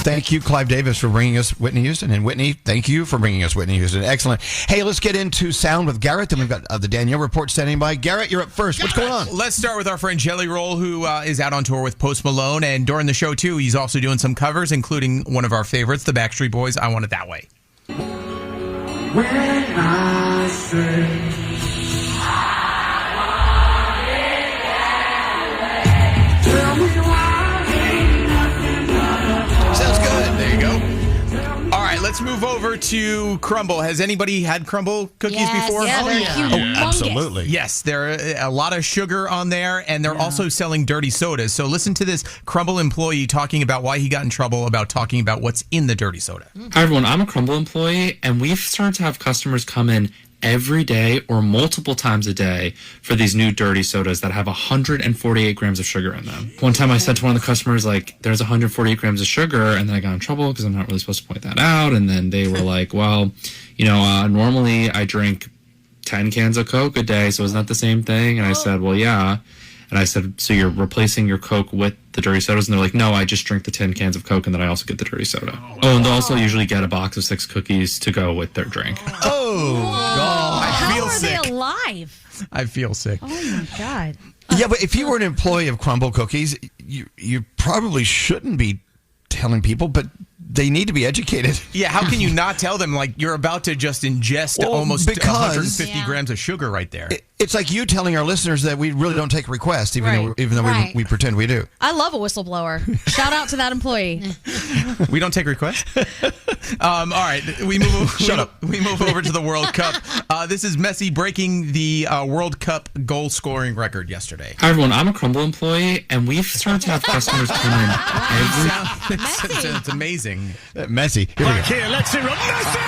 Thank you, Clive Davis, for bringing us Whitney Houston. And Whitney, thank you for bringing us Whitney Houston. Excellent. Hey, let's get into sound with Garrett. Then we've got the Danielle report standing by. Garrett, you're up first. What's going on? Let's start with our friend Jelly Roll, who is out on tour with Post Malone. And during the show, too, he's also doing some covers, including one of our favorites, the Backstreet Boys, I Want It That Way. When I say Sounds good. There you go. All right, let's move over to Crumble. Has anybody had Crumble cookies before? Yeah, they're humongous. Absolutely. Yes, there are a lot of sugar on there, and they're also selling dirty sodas. So listen to this Crumble employee talking about why he got in trouble about talking about what's in the dirty soda. Hi, everyone. I'm a Crumble employee, and we've started to have customers come in every day or multiple times a day for these new dirty sodas that have 148 grams of sugar in them. One time I said to one of the customers, like, there's 148 grams of sugar, and then I got in trouble because I'm not really supposed to point that out. And then they were like, well, normally I drink 10 cans of Coke a day, so isn't that the same thing? And I said, well, yeah. And I said, so you're replacing your Coke with the dirty sodas? And they're like, no, I just drink the 10 cans of Coke, and then I also get the dirty soda. Oh, and they also usually get a box of 6 cookies to go with their drink. Oh, God. I feel How are sick. they alive? I feel sick. Oh, my God. Yeah, but if you were an employee of Crumble Cookies, you probably shouldn't be telling people, but they need to be educated. Yeah, how can you not tell them, like, you're about to just ingest almost 150 grams of sugar right there? It's like you telling our listeners that we really don't take requests, even though we pretend we do. I love a whistleblower. Shout out to that employee. We don't take requests? All right, we move over to the World Cup. This is Messi breaking the World Cup goal scoring record yesterday. Hi, everyone. I'm a Crumble employee, and we've started to have customers come in every... It's amazing. Messi. Here, let's hear it. Messi!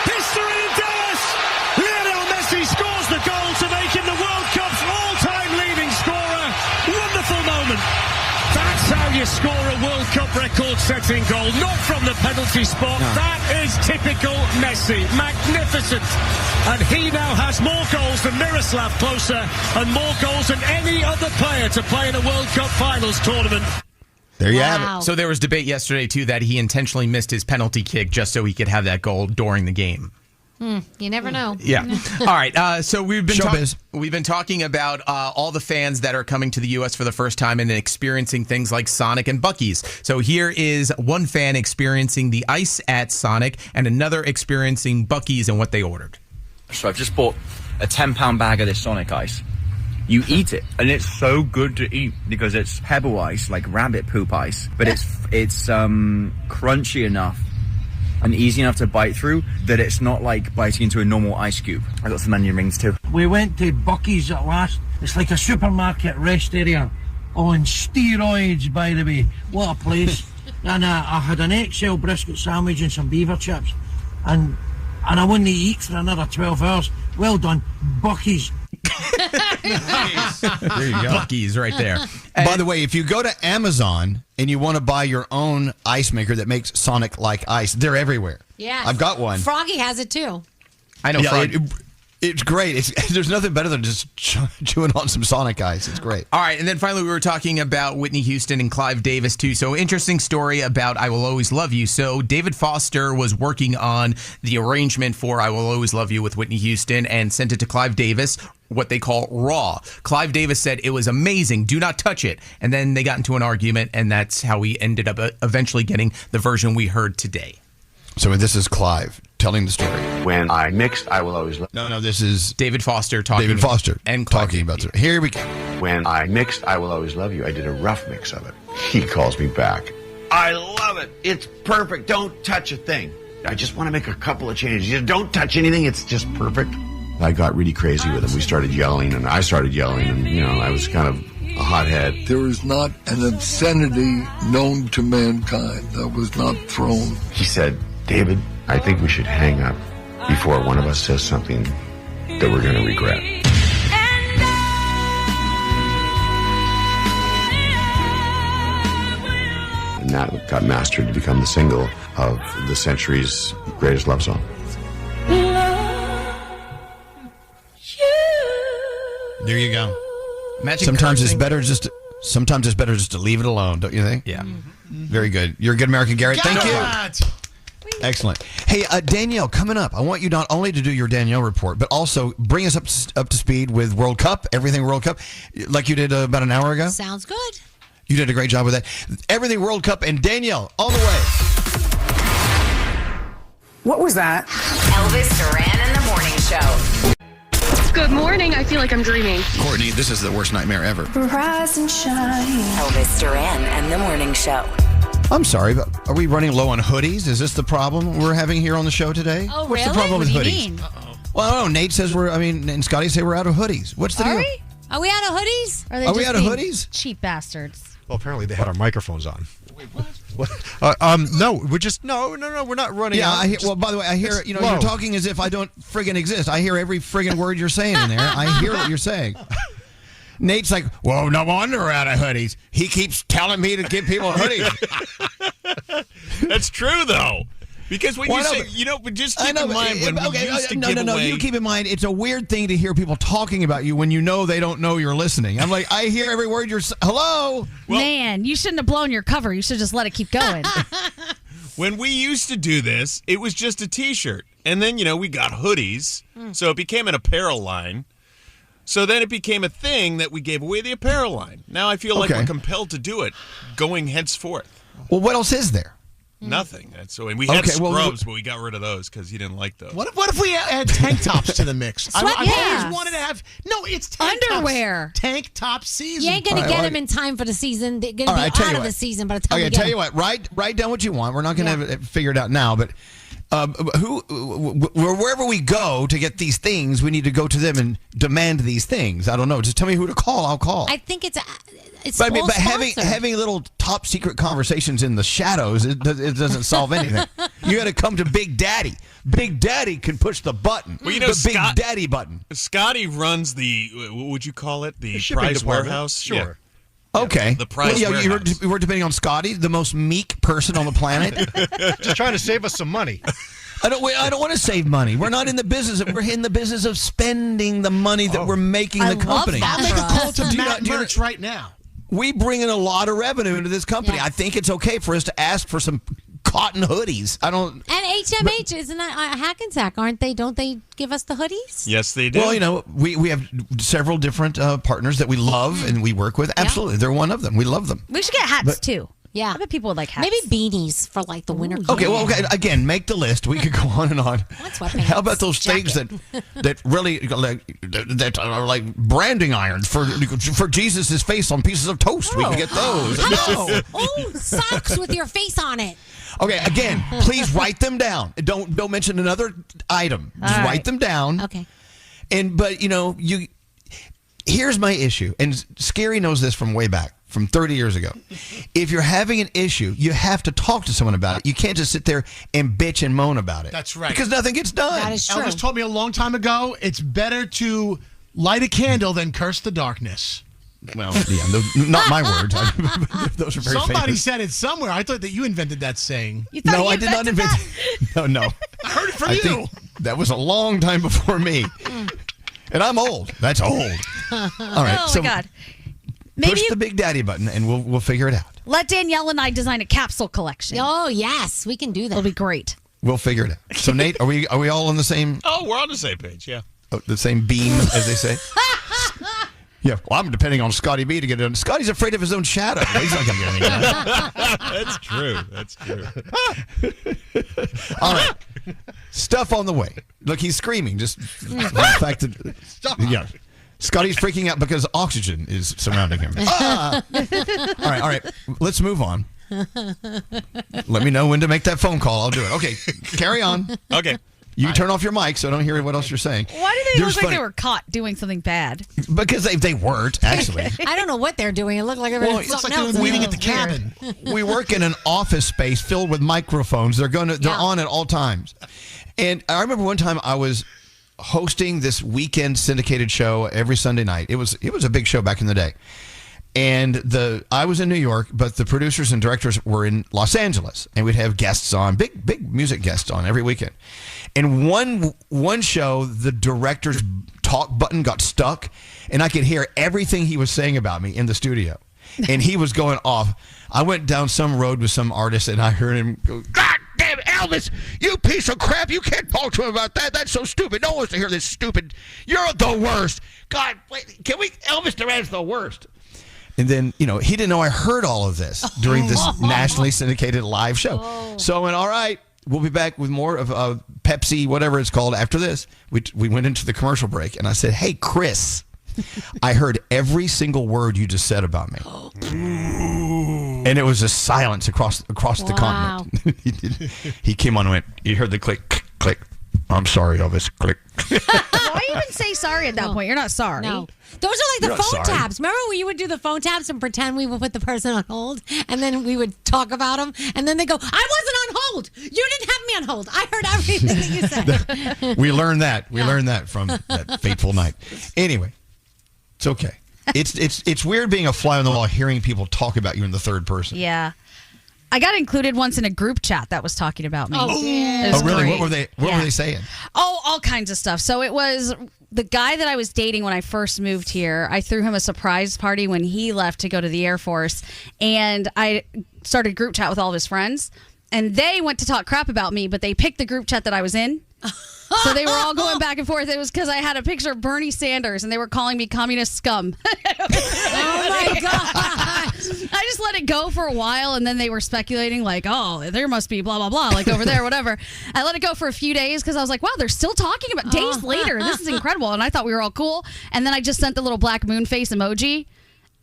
History in Dallas! Lionel Messi scores the goal to make him the World Cup's all-time leading scorer. Wonderful moment. That's how you score a World Cup record-setting goal, not from the penalty spot. No. That is typical Messi. Magnificent. And he now has more goals than Miroslav Klose and more goals than any other player to play in a World Cup finals tournament. There you have it. So there was debate yesterday, too, that he intentionally missed his penalty kick just so he could have that goal during the game. You never know. Yeah. All right. So we've been talking about all the fans that are coming to the U.S. for the first time and experiencing things like Sonic and Buc-ee's. So here is one fan experiencing the ice at Sonic and another experiencing Buc-ee's and what they ordered. So I've just bought a 10-pound bag of this Sonic ice. You eat it, and it's so good to eat because it's pebble ice, like rabbit poop ice, but it's crunchy enough and easy enough to bite through that it's not like biting into a normal ice cube. I got some onion rings too. We went to Buc-ee's at last. It's like a supermarket rest area on steroids, by the way. What a place. And I had an XL brisket sandwich and some beaver chips, and I wouldn't eat for another 12 hours. Well done, Buc-ee's. There you go. Buc-ee's right there. By the way, if you go to Amazon and you want to buy your own ice maker that makes Sonic-like ice, they're everywhere. Yeah. I've got one. Froggy has it, too. I know. It's great. There's nothing better than just chewing on some Sonic ice. It's great. All right, and then finally we were talking about Whitney Houston and Clive Davis, too. So interesting story about I Will Always Love You. So David Foster was working on the arrangement for I Will Always Love You with Whitney Houston and sent it to Clive Davis, what they call raw. Clive Davis said it was amazing. Do not touch it. And then they got into an argument, and that's how we ended up eventually getting the version we heard today. So this is Clive telling the story. When I mixed I Will Always Love No, this is David Foster talking. David Foster and Clive talking about it. Here we go. When I mixed I Will Always Love You, I did a rough mix of it. He calls me back. I love it. It's perfect. Don't touch a thing. I just want to make a couple of changes. You don't touch anything. It's just perfect. I got really crazy with him. We started yelling, and I started yelling, and, I was kind of a hothead. There is not an obscenity known to mankind that was not thrown. He said, David, I think we should hang up before one of us says something that we're going to regret. And that got mastered to become the single of the century's greatest love song. There you go. Sometimes it's better just to leave it alone, don't you think? Yeah. Very good. You're a good American, Garrett. Thank you. Excellent. Hey, Danielle, coming up, I want you not only to do your Danielle report, but also bring us up to speed with World Cup, everything World Cup, like you did about an hour ago. Sounds good. You did a great job with that. Everything World Cup and Danielle, on the way. What was that? Elvis Duran in the Morning Show. Good morning. I feel like I'm dreaming. Courtney, this is the worst nightmare ever. Rise and shine. Elvis Duran and the Morning Show. I'm sorry, but are we running low on hoodies? Is this the problem we're having here on the show today? Oh, What's really? the problem with What do hoodies? you mean? Well, I don't know. Nate says and Scotty say we're out of hoodies. What's the deal? Are we out of hoodies? Are, they Are we just out of being hoodies? Cheap bastards. Well, apparently they had our microphones on. Wait, what? No, we're just no, we're not running. Yeah, out. well, by the way, I hear you're talking as if I don't friggin' exist. I hear every friggin' word you're saying in there. I hear what you're saying. Nate's like, well, no wonder we're out of hoodies. He keeps telling me to give people hoodies. That's true, though. Because when you say, but just keep in mind when we used to give away. You keep in mind, it's a weird thing to hear people talking about you when you know they don't know you're listening. I'm like, I hear every word you're saying. Hello? Man, you shouldn't have blown your cover. You should just let it keep going. When we used to do this, it was just a T-shirt. And then, we got hoodies. So it became an apparel line. So then it became a thing that we gave away the apparel line. Now I feel like we're compelled to do it going henceforth. Well, what else is there? Nothing. And we had scrubs, but we got rid of those because you didn't like those. What if we add tank tops to the mix? I always wanted to have. No, it's tank underwear. Tops. Tank top season. You ain't gonna get them in time for the season. They're gonna be out of the season by the time. Okay, tell you what. Write down what you want. We're not gonna have it figured out now, but. Wherever we go to get these things, we need to go to them and demand these things. I don't know. Just tell me who to call. I'll call. I think it's. But having little top secret conversations in the shadows, it doesn't solve anything. You got to come to Big Daddy. Big Daddy can push the button. Well, the Big Daddy button. Scotty runs the. What would you call it? The prize warehouse. Sure. Yeah. Okay. The prize warehouse. We're depending on Scotty, the most meek person on the planet. Just trying to save us some money. I don't want to save money. We're not in the business. We're in the business of spending the money that we're making the company. I'll make a call to Matt Merch right now. We bring in a lot of revenue into this company. Yes. I think it's okay for us to ask for some cotton hoodies. I don't. And HMH isn't that Hackensack? Aren't they? Don't they give us the hoodies? Yes, they do. Well, we have several different partners that we love and we work with. Absolutely, they're one of them. We love them. We should get hats too. Yeah, I bet people would like hats. Maybe beanies for like the winter. Okay, well, again, make the list. We could go on and on. How about those things that really that are like branding irons for Jesus' face on pieces of toast? We can get those. Oh, socks with your face on it. Okay, again, please write them down. Don't mention another item. Just write them down. Okay. But here's my issue, and Scary knows this from way back. From 30 years ago. If you're having an issue, you have to talk to someone about it. You can't just sit there and bitch and moan about it. That's right. Because nothing gets done. That is true. Elvis told me a long time ago, it's better to light a candle than curse the darkness. Well, yeah, not my words. Those are very Somebody famous. said it somewhere. I thought that you invented that saying. No, I did not invent it. No. I heard it from you. Think that was a long time before me. And I'm old. That's old. All right. Oh, my God. Push the Big Daddy button, and we'll figure it out. Let Danielle and I design a capsule collection. Oh, yes. We can do that. It'll be great. We'll figure it out. So, Nate, are we all on the same... Oh, we're on the same page, yeah. The same beam, as they say? Yeah, well, I'm depending on Scotty B to get it done. Scotty's afraid of his own shadow. He's not going to get anything done. That's true. All right. Stuff on the way. Look, he's screaming. Just the fact that... Stop. Yeah. Scotty's freaking out because oxygen is surrounding him. All right. Let's move on. Let me know when to make that phone call. I'll do it. Okay, carry on. Okay. You turn off your mic so I don't hear what else you're saying. Why do they look like they were caught doing something bad? Because they weren't, actually. I don't know what they're doing. It looked like everything looks like they were meeting at the cabin. We work in an office space filled with microphones. They're on at all times. And I remember one time I was hosting this weekend syndicated show every Sunday night. It was a big show back in the day. And I was in New York, but the producers and directors were in Los Angeles, and we'd have guests on, big music guests on every weekend. And one show, the director's talk button got stuck, and I could hear everything he was saying about me in the studio. And he was going off. I went down some road with some artist, and I heard him go, "God damn it, Elvis, you piece of crap. You can't talk to him about that. That's so stupid. No one wants to hear this stupid. You're the worst. God, wait, Elvis Duran's the worst." And then, he didn't know I heard all of this during this nationally syndicated live show. So I went, all right, we'll be back with more of Pepsi, whatever it's called, after this. We went into the commercial break, and I said, "Hey, Chris, I heard every single word you just said about me." And it was a silence across the continent. He came on and went, "You heard the click, click. I'm sorry, Elvis, click." Why even say sorry at that point? You're not sorry. No. Those are like the phone taps. Remember when you would do the phone taps and pretend we would put the person on hold, and then we would talk about them, and then they go, "I wasn't on hold. You didn't have me on hold. I heard everything that you said." We learned that. We learned that from that fateful night. Anyway, it's okay. It's weird being a fly on the wall, hearing people talk about you in the third person. Yeah. I got included once in a group chat that was talking about me. Oh, really? Great. What were they saying? Oh, all kinds of stuff. So it was the guy that I was dating when I first moved here. I threw him a surprise party when he left to go to the Air Force, and I started group chat with all of his friends, and they went to talk crap about me, but they picked the group chat that I was in. So they were all going back and forth. It was because I had a picture of Bernie Sanders, and they were calling me communist scum. Oh, my God. I just let it go for a while, and then they were speculating, like, oh, there must be blah, blah, blah, like over there, whatever. I let it go for a few days because I was like, wow, they're still talking about days later. This is incredible. And I thought we were all cool. And then I just sent the little black moon face emoji,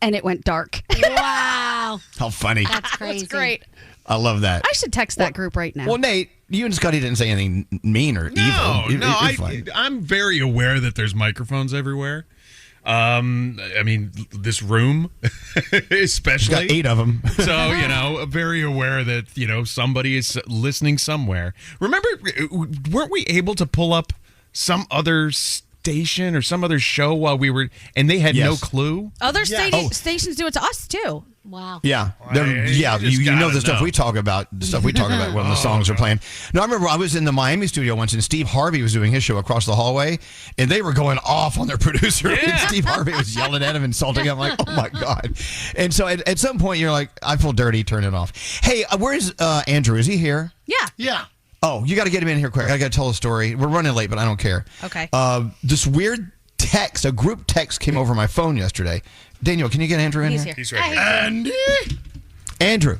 and it went dark. Wow. How funny. That's crazy. That's great. I love that. I should text that group right now. Well, Nate, you and Scotty didn't say anything mean or evil. No, I'm very aware that there's microphones everywhere. I mean, this room, especially. We've got 8 of them. So, very aware that, somebody is listening somewhere. Remember, weren't we able to pull up some other station or some other show while we were, and they had no clue? Other stations do it to us, too. Wow. Yeah. You know the stuff we talk about, when the songs are playing. No, I remember I was in the Miami studio once, and Steve Harvey was doing his show across the hallway, and they were going off on their producer. Yeah. And Steve Harvey was yelling at him, insulting him. I'm like, oh my God. And so at some point, you're like, I feel dirty, turn it off. Hey, where's Andrew? Is he here? Yeah. Oh, you got to get him in here quick. I got to tell a story. We're running late, but I don't care. Okay. This weird text, a group text came over my phone yesterday. Daniel, can you get Andrew in here? He's right here. Andy! Andrew.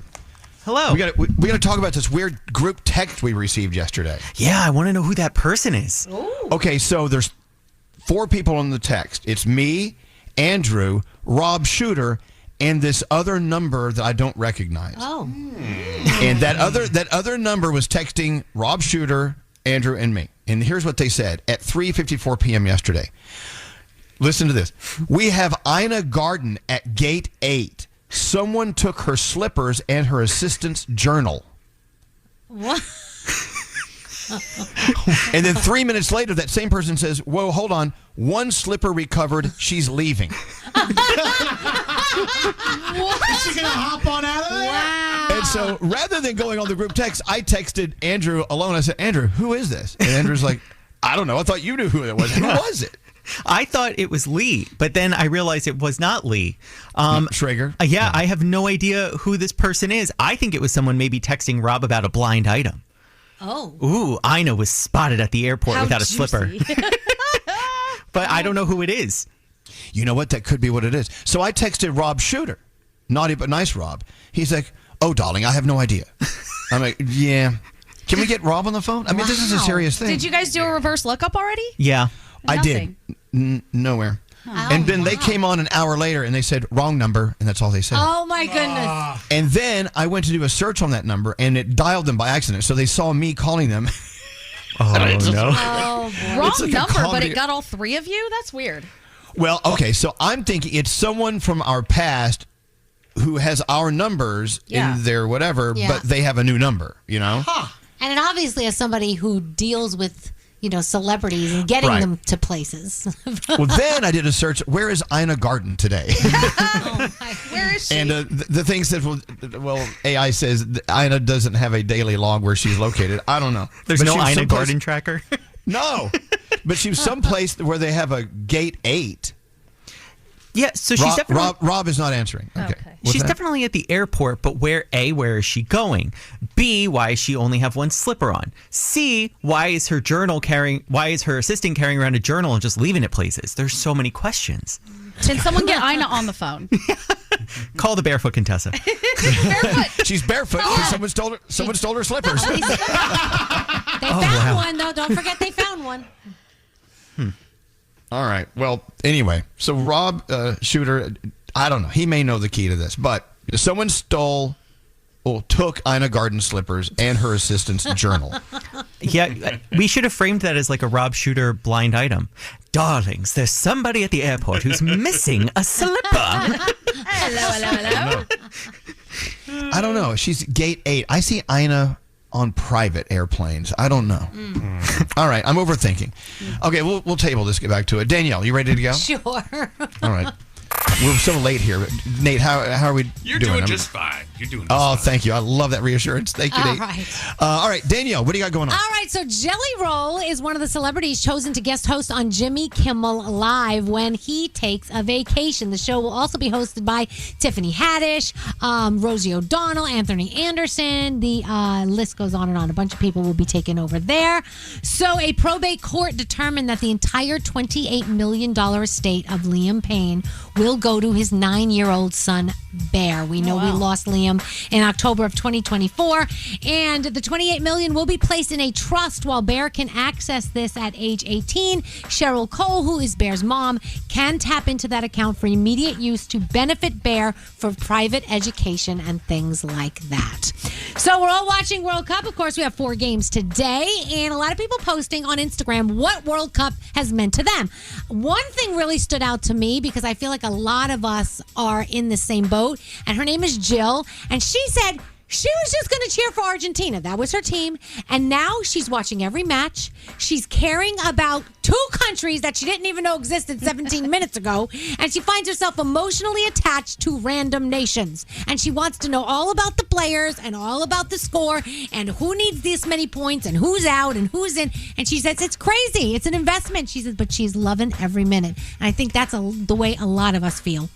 Hello. We got to talk about this weird group text we received yesterday. Yeah, I want to know who that person is. Ooh. Okay, so there's 4 people on the text. It's me, Andrew, Rob Shooter, and this other number that I don't recognize. Oh. And that other number was texting Rob Shooter, Andrew, and me. And here's what they said at 3:54 p.m. yesterday. Listen to this. We have Ina Garden at gate 8. Someone took her slippers and her assistant's journal. What? And then 3 minutes later, that same person says, whoa, hold on. 1 slipper recovered. She's leaving. What? Is she going to hop on out of there? Wow. And so rather than going on the group text, I texted Andrew alone. I said, Andrew, who is this? And Andrew's like, I don't know. I thought you knew who it was. Who was it? I thought it was Lee, but then I realized it was not Lee. Schrager? Yeah, I have no idea who this person is. I think it was someone maybe texting Rob about a blind item. Oh. Ooh, Ina was spotted at the airport without a juicy. slipper. But I don't know who it is. You know what? That could be what it is. So I texted Rob Shooter. Naughty but nice Rob. He's like, oh, darling, I have no idea. I'm like, yeah. Can we get Rob on the phone? I mean, this is a serious thing. Did you guys do a reverse lookup already? Yeah. I did. Nowhere. Oh, and then they came on an hour later and they said, wrong number. And that's all they said. Oh, my goodness. And then I went to do a search on that number and it dialed them by accident. So they saw me calling them. Oh, no. Oh, boy. Wrong like a number, but comedy. it got all 3 of you? That's weird. Well, okay. So I'm thinking it's someone from our past who has our numbers in their whatever, but they have a new number, you know? And it obviously is somebody who deals with, celebrities and getting Right. them to places. Well, then I did a search. Where is Ina Garten today? Where is she? And the thing said, well, AI says Ina doesn't have a daily log where she's located. I don't know. There's But no she was Ina someplace- Garden tracker. No, but she was someplace where they have a gate 8. Yeah, so she's definitely Rob is not answering. Okay. What's She's that? definitely at the airport, but where is she going? B, why does she only have one slipper on? C, why is her assistant carrying around a journal and just leaving it places? There's so many questions. Can someone get Ina on the phone? Call the barefoot Contessa. She's barefoot because someone stole her slippers. They found one, though. Don't forget they found one. All right. Well, anyway, so Rob Shooter, I don't know. He may know the key to this, but someone took Ina Garden slippers and her assistant's journal. Yeah, we should have framed that as like a Rob Shooter blind item. Darlings, there's somebody at the airport who's missing a slipper. Hello. I don't know. She's gate 8. I see Ina on private airplanes. I don't know. All right, I'm overthinking. Okay, we'll table this, get back to it. Danielle, you ready to go? Sure. All right. We're so late here. Nate, how are we You're doing? doing just fine. You're doing just Oh, fine. thank you. I love that reassurance. Thank you, All Nate. right. All right, Danielle, what do you got going on? All right, so Jelly Roll is one of the celebrities chosen to guest host on Jimmy Kimmel Live when he takes a vacation. The show will also be hosted by Tiffany Haddish, Rosie O'Donnell, Anthony Anderson. The list goes on and on. A bunch of people will be taken over there. So a probate court determined that the entire $28 million estate of Liam Payne will go to his 9-year-old son, Bear. We know we lost Liam in October of 2024, and the $28 million will be placed in a trust while Bear can access this at age 18. Cheryl Cole, who is Bear's mom, can tap into that account for immediate use to benefit Bear for private education and things like that. So we're all watching World Cup. Of course, we have 4 games today, and a lot of people posting on Instagram what World Cup has meant to them. One thing really stood out to me because I feel like a lot of us are in the same boat, and her name is Jill, and she said she was just going to cheer for Argentina. That was her team. And now she's watching every match. She's caring about 2 countries that she didn't even know existed 17 minutes ago. And she finds herself emotionally attached to random nations. And she wants to know all about the players and all about the score and who needs this many points and who's out and who's in. And she says, it's crazy. It's an investment. She says, but she's loving every minute. And I think that's the way a lot of us feel.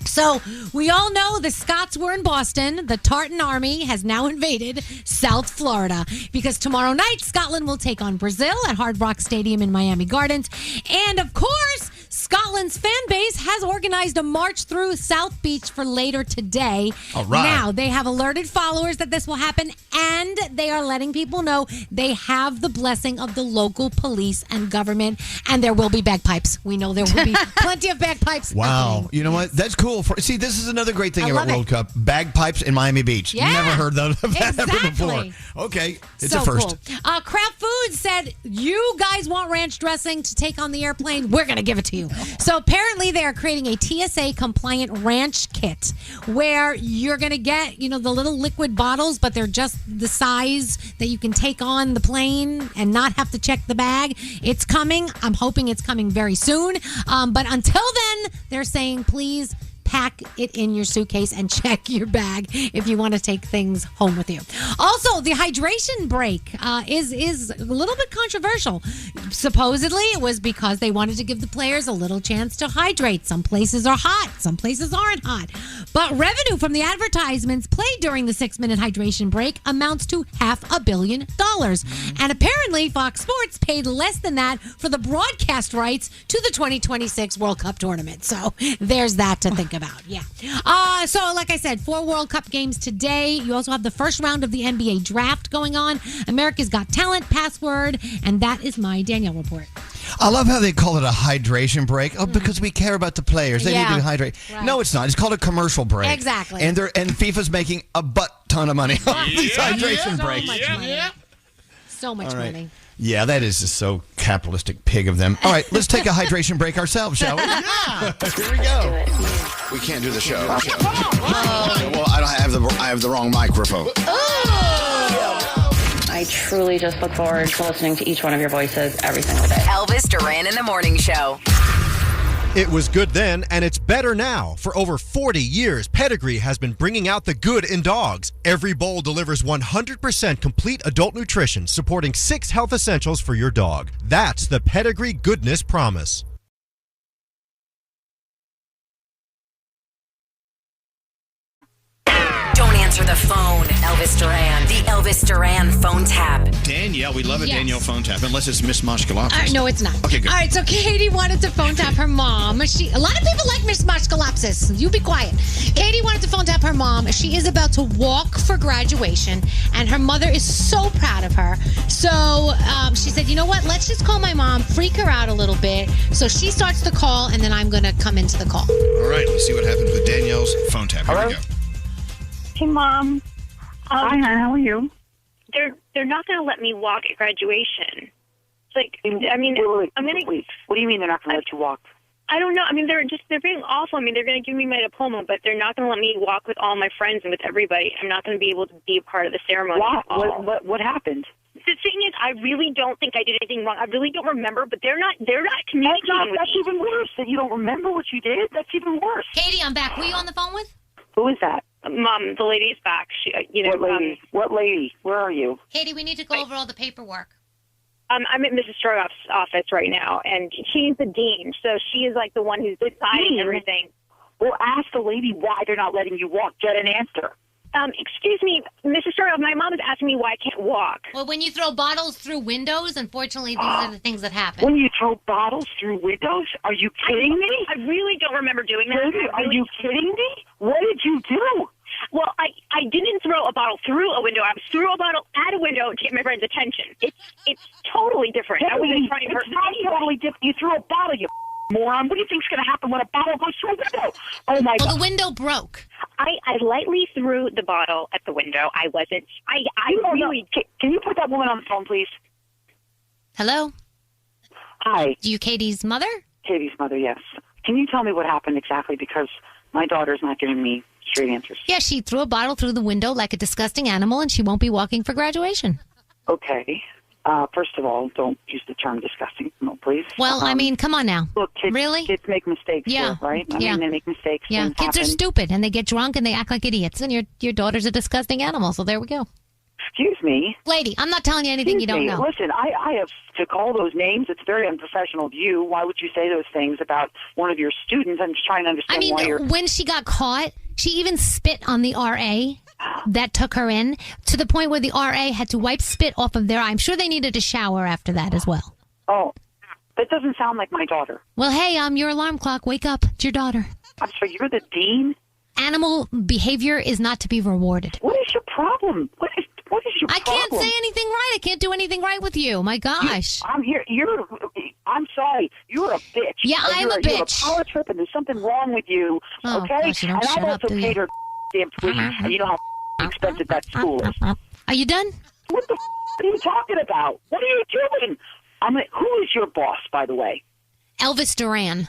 So we all know the Scots were in Boston. The Tartan Army has now invaded South Florida because tomorrow night Scotland will take on Brazil at Hard Rock Stadium in Miami Gardens. And of course, Scotland's fan base has organized a march through South Beach for later today. All right. Now, they have alerted followers that this will happen, and they are letting people know they have the blessing of the local police and government, and there will be bagpipes. We know there will be plenty of bagpipes. Wow. happening. You know what? That's cool. See, this is another great thing I about love World Cup. Bagpipes in Miami Beach. Yeah. Never heard of that ever Exactly. before. Okay. It's So a first. Cool. Kraft Foods said, you guys want ranch dressing to take on the airplane? We're going to give it to you. So apparently they are creating a TSA-compliant ranch kit where you're going to get, the little liquid bottles, but they're just the size that you can take on the plane and not have to check the bag. It's coming. I'm hoping it's coming very soon. But until then, they're saying, please pack it in your suitcase and check your bag if you want to take things home with you. Also, the hydration break is a little bit controversial. Supposedly, it was because they wanted to give the players a little chance to hydrate. Some places are hot, some places aren't hot. But revenue from the advertisements played during the 6-minute hydration break amounts to $500 million. And apparently, Fox Sports paid less than that for the broadcast rights to the 2026 World Cup tournament. So there's that to think about. Yeah. So like I said, 4 World Cup games today. You also have the first round of the NBA draft going on. America's Got Talent, Password, and that is my Danielle report. I love how they call it a hydration break. Oh, because we care about the players. They Yeah. need to hydrate. Right. No, it's not. It's called a commercial break. Exactly. And FIFA's making a butt ton of money on these hydration breaks. So much money. So much All right. money. Yeah, that is just so capitalistic pig of them. All right, let's take a hydration break ourselves, shall we? Yeah. Here we go. We can't do the show. Well, I have the wrong microphone. I truly just look forward to listening to each one of your voices every single day. Elvis Duran in the Morning Show. It was good then, and it's better now. For over 40 years, Pedigree has been bringing out the good in dogs. Every bowl delivers 100% complete adult nutrition, supporting 6 health essentials for your dog. That's the Pedigree Goodness Promise. Don't answer the phone, Elvis Duran. The Elvis Duran phone tap. Danielle, we love a Yes. Danielle phone tap, unless it's Miss Moshkalopoulos. No, it's not. Okay, good. All right, so Katie wanted to phone tap her mom. A lot of people like Miss Moshkalopoulos. You be quiet. Katie wanted to phone tap her mom. She is about to walk for graduation, and her mother is so proud of her. So she said, you know what? Let's just call my mom, freak her out a little bit. So she starts the call, and then I'm going to come into the call. All right, let's see what happens with Danielle's phone tap. Here we go. Hey, Mom. Hi, hon. How are you? They're not going to let me walk at graduation. It's like, I mean, wait, I'm going to... Wait, what do you mean they're not going to let you walk? I don't know. I mean, they're being awful. I mean, they're going to give me my diploma, but they're not going to let me walk with all my friends and with everybody. I'm not going to be able to be a part of the ceremony at all. What happened? The thing is, I really don't think I did anything wrong. I really don't remember, but they're not communicating with That's me. even worse. That you don't remember what you did? That's even worse. Katie, I'm back. Who are you on the phone with? Who is that? Mom, the lady is back. She, What lady? What lady? Where are you? Katie, we need to go over all the paperwork. I'm at Mrs. Strogoff's office right now, and she's the dean, so she is like the one who's deciding everything. Well, ask the lady why they're not letting you walk. Get an answer. Excuse me, Mrs. Strogoff, my mom is asking me why I can't walk. Well, when you throw bottles through windows, unfortunately, these are the things that happen. When you throw bottles through windows? Are you kidding me? I really don't remember doing that. Are you kidding me? What did you do? Well, I didn't throw a bottle through a window. I threw a bottle at a window to get my friend's attention. It's totally different. I wasn't trying to hurt totally different. You threw a bottle, you moron. What do you think's going to happen when a bottle goes through a window? Oh, my God. Well, the window broke. I lightly threw the bottle at the window. I wasn't. Can you put that woman on the phone, please? Hello? Hi. You Katie's mother? Katie's mother, yes. Can you tell me what happened exactly? Because my daughter's not giving me straight answers. Yeah, she threw a bottle through the window like a disgusting animal, and she won't be walking for graduation. Okay. First of all, don't use the term disgusting, no, please. Well, I mean, come on now. Look, kids make mistakes, Yeah. here, right? I Yeah. mean, they make mistakes. Yeah, things kids are happen. stupid, and they get drunk, and they act like idiots, and your daughter's a disgusting animal, so there we go. Excuse me. Lady, I'm not telling you anything you don't know. Listen, I have to call those names. It's very unprofessional of you. Why would you say those things about one of your students? I'm just trying to understand I mean, why you're... when she got caught, she even spit on the RA that took her in, to the point where the RA had to wipe spit off of their eye. I'm sure they needed a shower after that as well. Oh, that doesn't sound like my daughter. Well, hey, your alarm clock. Wake up. It's your daughter. I'm sorry, you're the dean? Animal behavior is not to be rewarded. What is your problem? What is your I problem? can't say anything right. I can't do anything right with you. My gosh. I'm here. I'm sorry. You're a bitch. Yeah, I'm a You're a bitch. power trip, and there's something wrong with you. Oh, okay? gosh, you don't and shut I've up, also do paid you? her damn tuition, and you know how expensive that school is. Are you done? What the are you talking about? What are you doing? Who is your boss, by the way? Elvis Duran.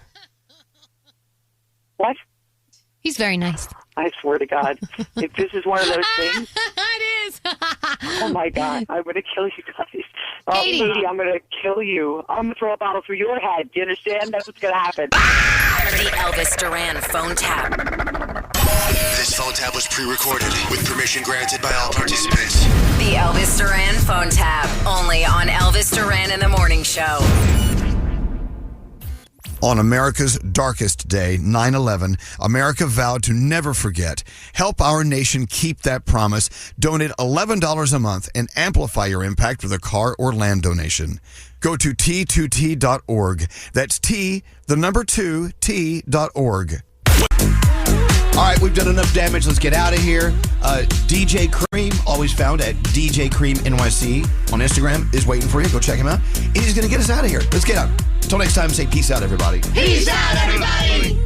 What? He's very nice. I swear to God, if this is one of those things. It is. Oh, my God. I'm going to kill you guys. Katie, I'm going to kill you. I'm going to throw a bottle through your head. Do you understand? That's what's going to happen. The Elvis Duran phone tap. This phone tap was pre-recorded with permission granted by all participants. The Elvis Duran phone tap. Only on Elvis Duran in the Morning Show. On America's darkest day, 9/11, America vowed to never forget. Help our nation keep that promise. Donate $11 a month and amplify your impact with a car or land donation. Go to T2T.org. That's T2T.org. All right, we've done enough damage. Let's get out of here. DJ Cream, always found at DJ Cream NYC on Instagram, is waiting for you. Go check him out. And he's going to get us out of here. Let's get out. Until next time, say peace out, everybody. Peace out, everybody.